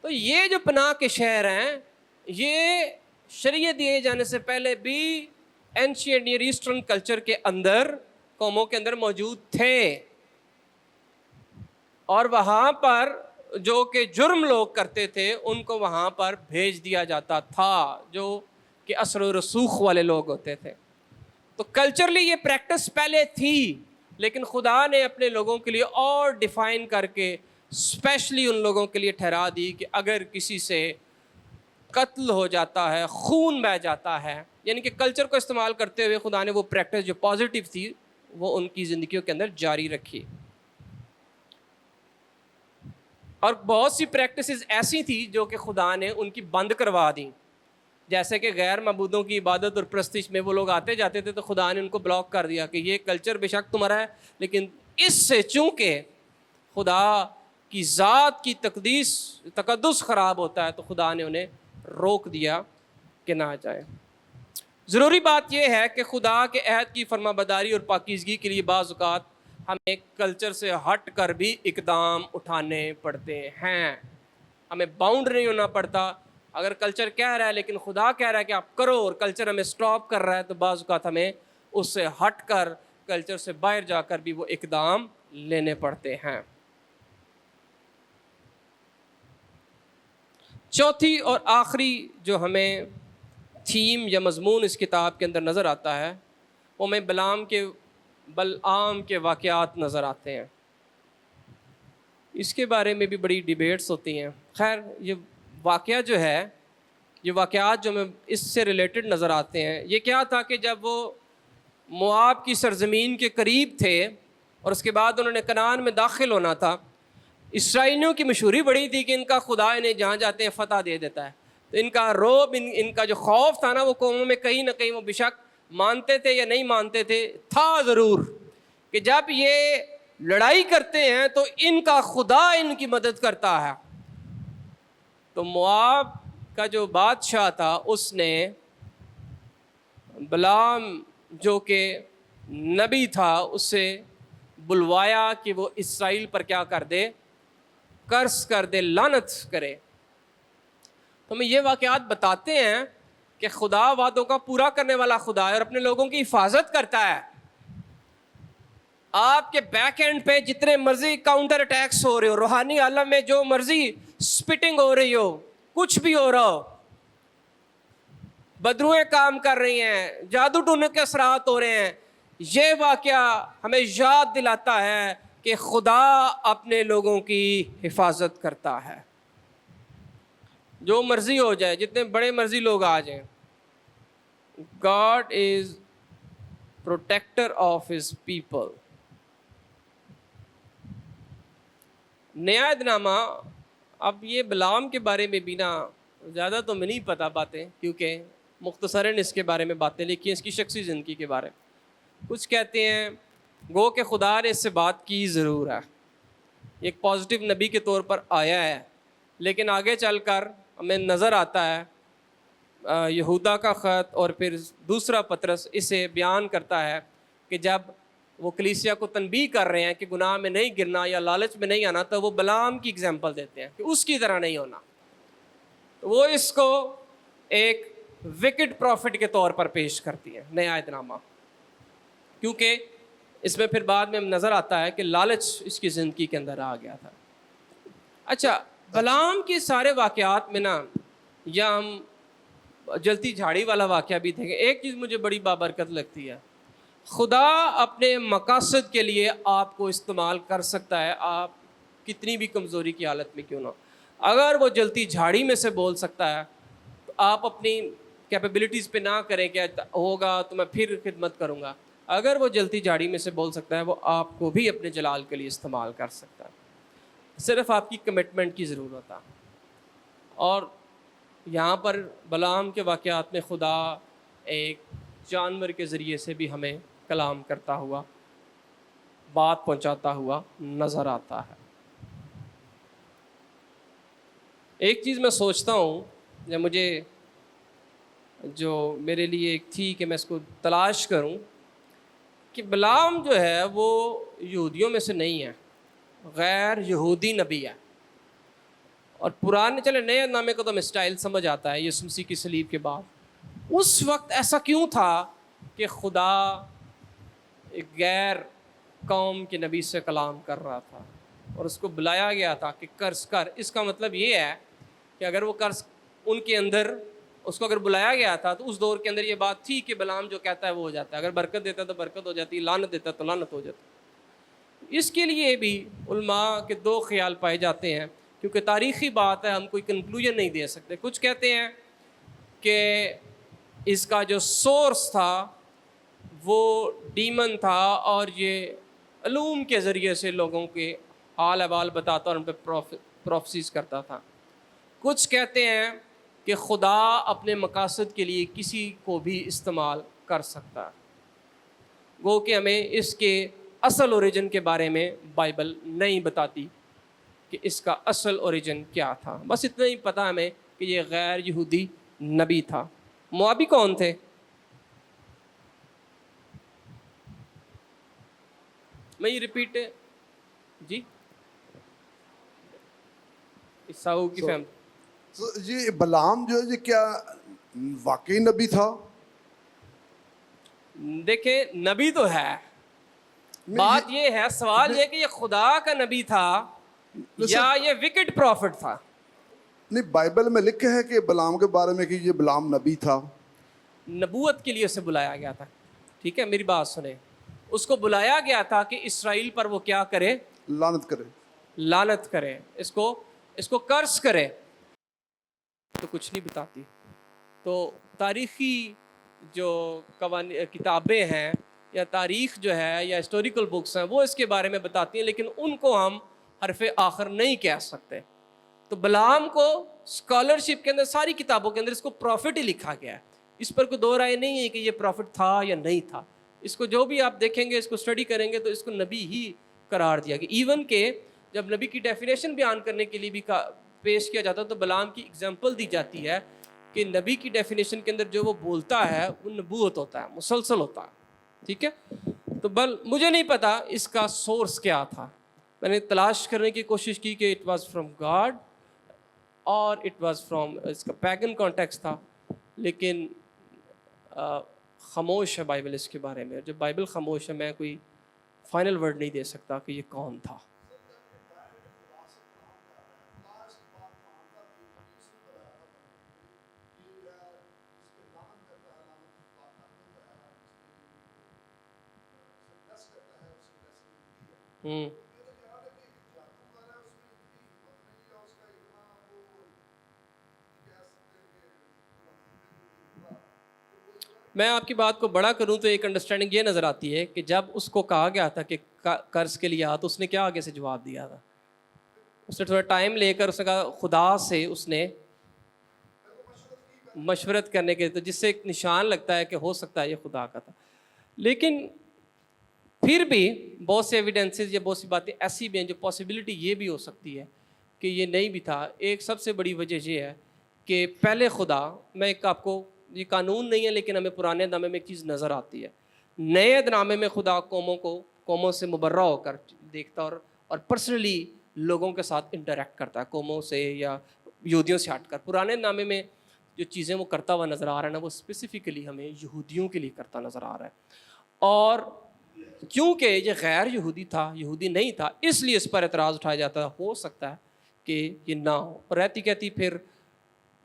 تو یہ جو پناہ کے شہر ہیں یہ شریعت دیے جانے سے پہلے بھی اینشینٹ نیئر ایسٹرن کلچر کے اندر, قوموں کے اندر موجود تھے, اور وہاں پر جو کہ جرم لوگ کرتے تھے ان کو وہاں پر بھیج دیا جاتا تھا, جو کہ اثر و رسوخ والے لوگ ہوتے تھے. تو کلچرلی یہ پریکٹس پہلے تھی، لیکن خدا نے اپنے لوگوں کے لیے اور ڈیفائن کر کے اسپیشلی ان لوگوں کے لیے ٹھہرا دی کہ اگر کسی سے قتل ہو جاتا ہے، خون بہہ جاتا ہے، یعنی کہ کلچر کو استعمال کرتے ہوئے خدا نے وہ پریکٹس جو پازیٹیو تھی وہ ان کی زندگیوں کے اندر جاری رکھی. اور بہت سی پریکٹسز ایسی تھی جو کہ خدا نے ان کی بند کروا دی، جیسے کہ غیر معبودوں کی عبادت اور پرستش میں وہ لوگ آتے جاتے تھے تو خدا نے ان کو بلاک کر دیا کہ یہ کلچر بے شک تمہارا ہے، لیکن اس سے چونکہ خدا کی ذات کی تقدس خراب ہوتا ہے تو خدا نے انہیں روک دیا کہ نہ جائیں. ضروری بات یہ ہے کہ خدا کے عہد کی فرما برداری اور پاکیزگی کے لیے بعض اوقات ہمیں کلچر سے ہٹ کر بھی اقدام اٹھانے پڑتے ہیں. ہمیں باؤنڈ نہیں ہونا پڑتا. اگر کلچر کہہ رہا ہے لیکن خدا کہہ رہا ہے کہ آپ کرو اور کلچر ہمیں سٹاپ کر رہا ہے تو بعض اوقات ہمیں اس سے ہٹ کر کلچر سے باہر جا کر بھی وہ اقدام لینے پڑتے ہیں. چوتھی اور آخری جو ہمیں تھیم یا مضمون اس کتاب کے اندر نظر آتا ہے وہ ہمیں بلعام کے واقعات نظر آتے ہیں. اس کے بارے میں بھی بڑی ڈیبیٹس ہوتی ہیں. خیر یہ واقعہ جو ہے، یہ واقعات جو ہمیں اس سے ریلیٹڈ نظر آتے ہیں، یہ کیا تھا کہ جب وہ موآب کی سرزمین کے قریب تھے اور اس کے بعد انہوں نے کنعان میں داخل ہونا تھا، اسرائیلیوں کی مشہوری بڑی تھی کہ ان کا خدا انہیں جہاں جاتے ہیں فتح دے دیتا ہے. تو ان کا روب، ان کا جو خوف تھا نا، وہ قوموں میں کہیں نہ کہیں وہ بے شک مانتے تھے یا نہیں مانتے تھے، تھا ضرور کہ جب یہ لڑائی کرتے ہیں تو ان کا خدا ان کی مدد کرتا ہے. تو موآب کا جو بادشاہ تھا اس نے بلعام جو کہ نبی تھا اس سے بلوایا کہ وہ اسرائیل پر کیا کر دے، قرض کر دے، لعنت کرے. تو ہمیں یہ واقعات بتاتے ہیں کہ خدا وعدوں کا پورا کرنے والا خدا ہے اور اپنے لوگوں کی حفاظت کرتا ہے. آپ کے بیک اینڈ پہ جتنے مرضی کاؤنٹر اٹیکس ہو رہے ہو، روحانی عالم میں جو مرضی سپٹنگ ہو رہی ہو، کچھ بھی ہو رہا ہو، بدروئیں کام کر رہی ہیں، جادو ٹونے کے اثرات ہو رہے ہیں، یہ واقعہ ہمیں یاد دلاتا ہے کہ خدا اپنے لوگوں کی حفاظت کرتا ہے. جو مرضی ہو جائے، جتنے بڑے مرضی لوگ آ جائیں، God is protector of his people. نیا عہد نامہ، اب یہ بلعام کے بارے میں بھی نا زیادہ تو میں نہیں پتہ باتیں، کیونکہ مختصراً اس کے بارے میں باتیں لکھی ہیں، اس کی شخصی زندگی کے بارے میں. کچھ کہتے ہیں گو کہ خدا نے اس سے بات کی ضرور ہے، ایک پازیٹیو نبی کے طور پر آیا ہے، لیکن آگے چل کر ہمیں نظر آتا ہے یہودا کا خط اور پھر دوسرا پطرس اسے بیان کرتا ہے کہ جب وہ کلیسیا کو تنبیہ کر رہے ہیں کہ گناہ میں نہیں گرنا یا لالچ میں نہیں آنا، تو وہ بلعام کی اگزامپل دیتے ہیں کہ اس کی طرح نہیں ہونا. وہ اس کو ایک وکڈ پروفٹ کے طور پر پیش کرتی ہے نیا عہد نامہ، کیونکہ اس میں پھر بعد میں نظر آتا ہے کہ لالچ اس کی زندگی کے اندر آ گیا تھا. اچھا، بلعام کے سارے واقعات میں نا، یا ہم جلتی جھاڑی والا واقعہ بھی دیکھیں، ایک چیز مجھے بڑی بابرکت لگتی ہے، خدا اپنے مقاصد کے لیے آپ کو استعمال کر سکتا ہے، آپ کتنی بھی کمزوری کی حالت میں کیوں نہ. اگر وہ جلتی جھاڑی میں سے بول سکتا ہے تو آپ اپنی کیپیبلٹیز پہ نہ کریں کہ ہوگا تو میں پھر خدمت کروں گا. اگر وہ جلتی جھاڑی میں سے بول سکتا ہے، وہ آپ کو بھی اپنے جلال کے لیے استعمال کر سکتا ہے. صرف آپ کی کمٹمنٹ کی ضرورت ہے. اور یہاں پر بلعام کے واقعات میں خدا ایک جانور کے ذریعے سے بھی ہمیں کلام کرتا ہوا، بات پہنچاتا ہوا نظر آتا ہے. ایک چیز میں سوچتا ہوں، یا مجھے جو میرے لیے ایک تھی کہ میں اس کو تلاش کروں، کہ بلعام جو ہے وہ یہودیوں میں سے نہیں ہے، غیر یہودی نبی ہے. اور پرانے چلے نئے نامے کو تو ہمیں اسٹائل سمجھ آتا ہے یسوع مسیح کی صلیب کے بعد. اس وقت ایسا کیوں تھا کہ خدا ایک غیر قوم کے نبی سے کلام کر رہا تھا اور اس کو بلایا گیا تھا کہ قرض کر؟ اس کا مطلب یہ ہے کہ اگر وہ قرض ان کے اندر اس کو اگر بلایا گیا تھا تو اس دور کے اندر یہ بات تھی کہ بلعام جو کہتا ہے وہ ہو جاتا ہے، اگر برکت دیتا ہے تو برکت ہو جاتی ہے، لعنت دیتا ہے تو لعنت ہو جاتی ہے۔ اس کے لیے بھی علماء کے دو خیال پائے جاتے ہیں، کیونکہ تاریخی بات ہے، ہم کوئی کنکلوژن نہیں دے سکتے۔ کچھ کہتے ہیں کہ اس کا جو سورس تھا وہ ڈیمن تھا، اور یہ علوم کے ذریعے سے لوگوں کے حال احوال بتاتا اور ان پہ پروفیسیز کرتا تھا۔ کچھ کہتے ہیں کہ خدا اپنے مقاصد کے لیے کسی کو بھی استعمال کر سکتا ہے، گو کہ ہمیں اس کے اصل اوریجن کے بارے میں بائبل نہیں بتاتی کہ اس کا اصل اوریجن کیا تھا۔ بس اتنا ہی پتہ ہمیں کہ یہ غیر یہودی نبی تھا۔ موابی کون تھے؟ میں یہ ریپیٹ جی عیساؤ کی فیملی۔ یہ بلعام جو ہے یہ کیا واقعی نبی تھا؟ دیکھیں نبی تو ہے، بات یہ ہے، سوال یہ کہ یہ خدا کا نبی تھا یا یہ وکٹ پروفٹ تھا؟ نہیں، بائبل میں لکھا ہے کہ بلعام کے بارے میں کہ یہ بلعام نبی تھا۔ نبوت کے لیے اسے بلایا گیا تھا، ٹھیک ہے، میری بات سنیں، اس کو بلایا گیا تھا کہ اسرائیل پر وہ کیا کرے؟ لعنت کرے، لعنت کرے، اس کو کرس کرے۔ تو کچھ نہیں بتاتی۔ تو تاریخی جو کتابیں ہیں یا تاریخ جو ہے یا ہسٹوریکل بکس ہیں وہ اس کے بارے میں بتاتی ہیں، لیکن ان کو ہم حرف آخر نہیں کہہ سکتے۔ تو بلعام کو اسکالرشپ کے اندر، ساری کتابوں کے اندر اس کو پروفٹ ہی لکھا گیا ہے، اس پر کوئی دو رائے نہیں ہے کہ یہ پروفٹ تھا یا نہیں تھا۔ اس کو جو بھی آپ دیکھیں گے، اس کو اسٹڈی کریں گے تو اس کو نبی ہی قرار دیا گیا۔ ایون کہ جب نبی کی ڈیفینیشن بیان کرنے کے لیے بھی پیش کیا جاتا ہے تو بلعام کی اگزامپل دی جاتی ہے کہ نبی کی ڈیفینیشن کے اندر جو وہ بولتا ہے وہ نبوت ہوتا ہے، مسلسل ہوتا ہے، ٹھیک ہے۔ تو مجھے نہیں پتا اس کا سورس کیا تھا، میں نے تلاش کرنے کی کوشش کی کہ اٹ واز فرام گاڈ اور اٹ واز فرام اس کا پیگن کانٹیکس تھا، لیکن خاموش ہے بائبل اس کے بارے میں۔ جب بائبل خاموش ہے میں کوئی فائنل ورڈ نہیں دے سکتا کہ یہ کون تھا۔ میں آپ کی بات کو بڑا کروں تو ایک انڈرسٹینڈنگ یہ نظر آتی ہے کہ جب اس کو کہا گیا تھا کہ قرض کے لیے آ، تو اس نے کیا آگے سے جواب دیا تھا؟ اس نے تھوڑا ٹائم لے کر اس نے کہا، خدا سے اس نے مشورت کرنے کے، تو جس سے ایک نشان لگتا ہے کہ ہو سکتا ہے یہ خدا کا تھا۔ لیکن پھر بھی بہت سے ایویڈنسز یا بہت سی باتیں ایسی بھی ہیں جو پاسبلٹی یہ بھی ہو سکتی ہے کہ یہ نہیں بھی تھا۔ ایک سب سے بڑی وجہ یہ ہے کہ پہلے خدا، میں ایک آپ کو، یہ قانون نہیں ہے لیکن ہمیں پرانے نامے میں ایک چیز نظر آتی ہے، نئے نامے میں خدا قوموں سے مبرہ ہو کر دیکھتا اور پرسنلی لوگوں کے ساتھ انٹریکٹ کرتا ہے، قوموں سے یا یہودیوں سے ہٹ کر۔ پرانے نامے میں جو چیزیں وہ کرتا ہوا نظر آ رہا ہے نا، وہ اسپیسیفکلی ہمیں یہودیوں کے لیے کرتا نظر آ رہا ہے، اور کیونکہ یہ غیر یہودی تھا، یہودی نہیں تھا، اس لیے اس پر اعتراض اٹھایا جاتا ہے۔ ہو سکتا ہے کہ یہ نہ ہو، اور رہتی کہتی پھر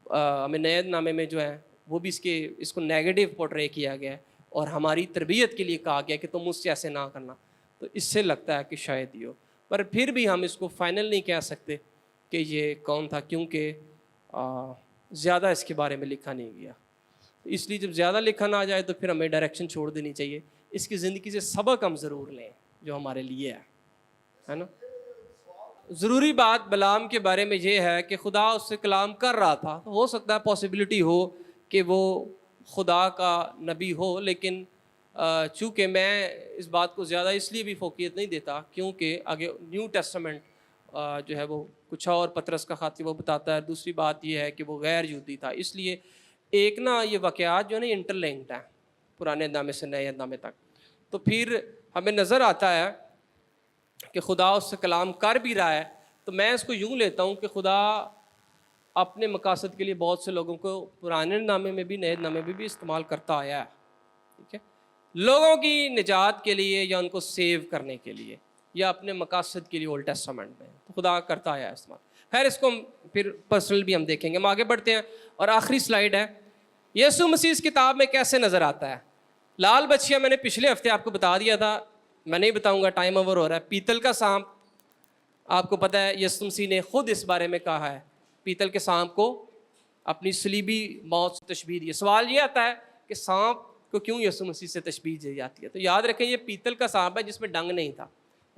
ہمیں نئے نامے میں جو ہے وہ بھی اس کو نیگیٹو پورٹرے کیا گیا ہے، اور ہماری تربیت کے لیے کہا گیا کہ تم مجھ سے ایسے نہ کرنا۔ تو اس سے لگتا ہے کہ شاید یہ ہو، پر پھر بھی ہم اس کو فائنل نہیں کہہ سکتے کہ یہ کون تھا، کیونکہ زیادہ اس کے بارے میں لکھا نہیں گیا۔ اس لیے جب زیادہ لکھا نہ آ جائے تو پھر ہمیں ڈائریکشن چھوڑ دینی چاہیے، اس کی زندگی سے سبق ہم ضرور لیں جو ہمارے لیے ہے نا۔ ضروری بات بلعام کے بارے میں یہ ہے کہ خدا اس سے کلام کر رہا تھا، ہو سکتا ہے پاسبلٹی ہو کہ وہ خدا کا نبی ہو، لیکن چونکہ میں اس بات کو زیادہ اس لیے بھی فوقیت نہیں دیتا کیونکہ آگے نیو ٹیسٹمنٹ جو ہے وہ کچھ اور، پطرس کا خط وہ بتاتا ہے۔ دوسری بات یہ ہے کہ وہ غیر یہودی تھا، اس لیے ایک نا یہ واقعات جو ہے نا انٹر لنکڈ ہیں پرانے نامے سے نئے نامے تک۔ تو پھر ہمیں نظر آتا ہے کہ خدا اس سے کلام کر بھی رہا ہے، تو میں اس کو یوں لیتا ہوں کہ خدا اپنے مقاصد کے لیے بہت سے لوگوں کو پرانے نامے میں بھی نئے نامے میں بھی استعمال کرتا آیا ہے، ٹھیک ہے، لوگوں کی نجات کے لیے یا ان کو سیو کرنے کے لیے یا اپنے مقاصد کے لیے۔ اولڈ ٹیسٹمنٹ میں تو خدا کرتا آیا ہے استعمال۔ خیر اس کو پھر پرسنل بھی ہم دیکھیں گے، ہم آگے بڑھتے ہیں، اور آخری سلائیڈ ہے یسوع مسیح اس کتاب میں کیسے نظر آتا ہے؟ لال بچیا میں نے پچھلے ہفتے آپ کو بتا دیا تھا، میں نہیں بتاؤں گا، ٹائم اوور ہو رہا ہے۔ پیتل کا سانپ، آپ کو پتہ ہے یسوع مسیح نے خود اس بارے میں کہا ہے، پیتل کے سانپ کو اپنی صلیبی موت سے تشبیہ دی۔ سوال یہ آتا ہے کہ سانپ کو کیوں یسوع مسیح سے تشبیہ دی جاتی ہے؟ تو یاد رکھیں یہ پیتل کا سانپ ہے جس میں ڈنگ نہیں تھا۔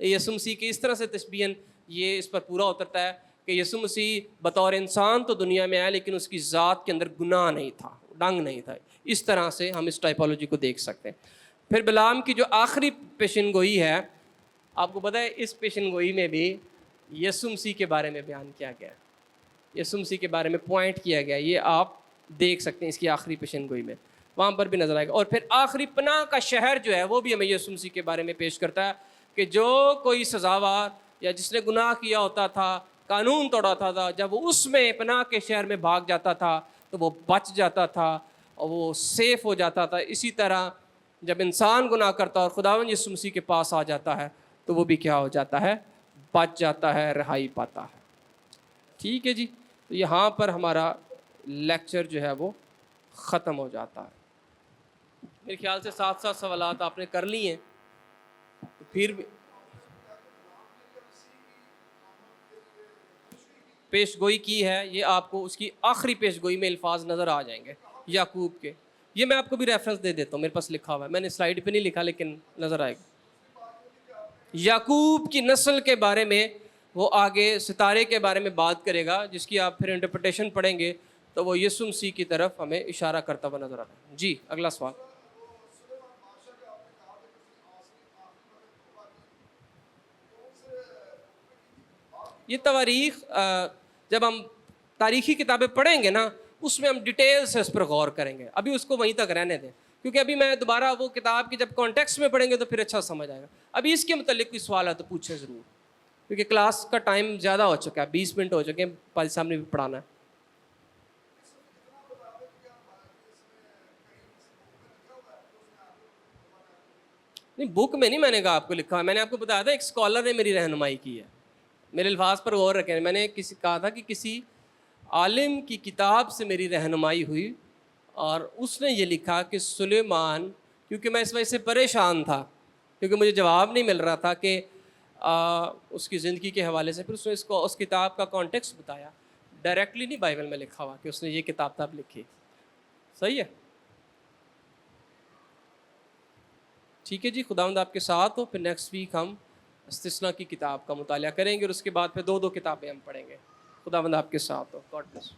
یسوع مسیح کی اس طرح سے تشبیہاً یہ اس پر پورا اترتا ہے کہ یسوع مسیح بطور انسان تو دنیا میں آیا لیکن اس کی ذات کے اندر گناہ نہیں تھا، ڈنگ نہیں تھا۔ اس طرح سے ہم اس ٹائپولوجی کو دیکھ سکتے ہیں۔ پھر بلعام کی جو آخری پیشن گوئی ہے، آپ کو پتہ ہے اس پیشن گوئی میں بھی یسوع مسیح کے بارے میں بیان کیا گیا ہے، یسوع مسیح کے بارے میں پوائنٹ کیا گیا ہے۔ یہ آپ دیکھ سکتے ہیں اس کی آخری پیشن گوئی میں، وہاں پر بھی نظر آئے گا۔ اور پھر آخری پناہ کا شہر جو ہے وہ بھی ہمیں یسوع مسیح کے بارے میں پیش کرتا ہے کہ جو کوئی سزاوار یا جس نے گناہ کیا ہوتا تھا، قانون توڑا تھا، جب وہ اس میں پناہ کے شہر میں بھاگ جاتا تھا تو وہ بچ جاتا تھا اور وہ سیف ہو جاتا تھا۔ اسی طرح جب انسان گناہ کرتا ہے اور خداوند یسوع مسیح کے پاس آ جاتا ہے تو وہ بھی کیا ہو جاتا ہے؟ بچ جاتا ہے، رہائی پاتا ہے۔ ٹھیک ہے جی، تو یہاں پر ہمارا لیکچر جو ہے وہ ختم ہو جاتا ہے۔ میرے خیال سے 7 سوالات آپ نے کر لی ہیں، تو پھر بھی پیش گوئی کی ہے، یہ آپ کو اس کی آخری پیش گوئی میں الفاظ نظر آ جائیں گے یعقوب کے۔ یہ میں آپ کو بھی ریفرنس دے دیتا ہوں، میرے پاس لکھا ہوا ہے، میں نے سلائیڈ پہ نہیں لکھا لیکن نظر آئے گا۔ یعقوب کی نسل کے بارے میں وہ آگے ستارے کے بارے میں بات کرے گا، جس کی آپ پھر انٹرپریٹیشن پڑھیں گے تو وہ یسوع مسیح کی طرف ہمیں اشارہ کرتا ہوا نظر آتا ہے۔ جی اگلا سوال۔ یہ تواریخ جب ہم تاریخی کتابیں پڑھیں گے نا اس میں ہم ڈیٹیل سے اس پر غور کریں گے، ابھی اس کو وہیں تک رہنے دیں، کیونکہ ابھی میں دوبارہ وہ کتاب کی جب کانٹیکسٹ میں پڑھیں گے تو پھر اچھا سمجھ آئے گا۔ ابھی اس کے متعلق کوئی سوال ہے تو پوچھیں ضرور، کیونکہ کلاس کا ٹائم زیادہ ہو چکا ہے، 20 منٹ ہو چکے ہیں، پادری صاحب نے بھی پڑھانا ہے۔ نہیں بک میں نہیں، میں نے کہا آپ کو لکھا ہے، میں نے آپ کو بتایا تھا ایک اسکالر نے میری رہنمائی کی ہے، میرے الفاظ پر غور رکھیں۔ میں نے کہا تھا کہ کسی عالم کی کتاب سے میری رہنمائی ہوئی اور اس نے یہ لکھا کہ سلیمان، کیونکہ میں اس وجہ سے پریشان تھا کیونکہ مجھے جواب نہیں مل رہا تھا کہ اس کی زندگی کے حوالے سے، پھر اس نے اس کو اس کتاب کا کانٹیکسٹ بتایا، ڈائریکٹلی نہیں بائبل میں لکھا ہوا کہ اس نے یہ کتاب لکھی۔ صحیح ہے، ٹھیک ہے جی، خداوند آپ کے ساتھ ہو۔ پھر نیکسٹ ویک ہم استثنا کی کتاب کا مطالعہ کریں گے اور اس کے بعد پھر 2 کتابیں ہم پڑھیں گے۔ خداوند آپ کے ساتھ ہو۔ God bless.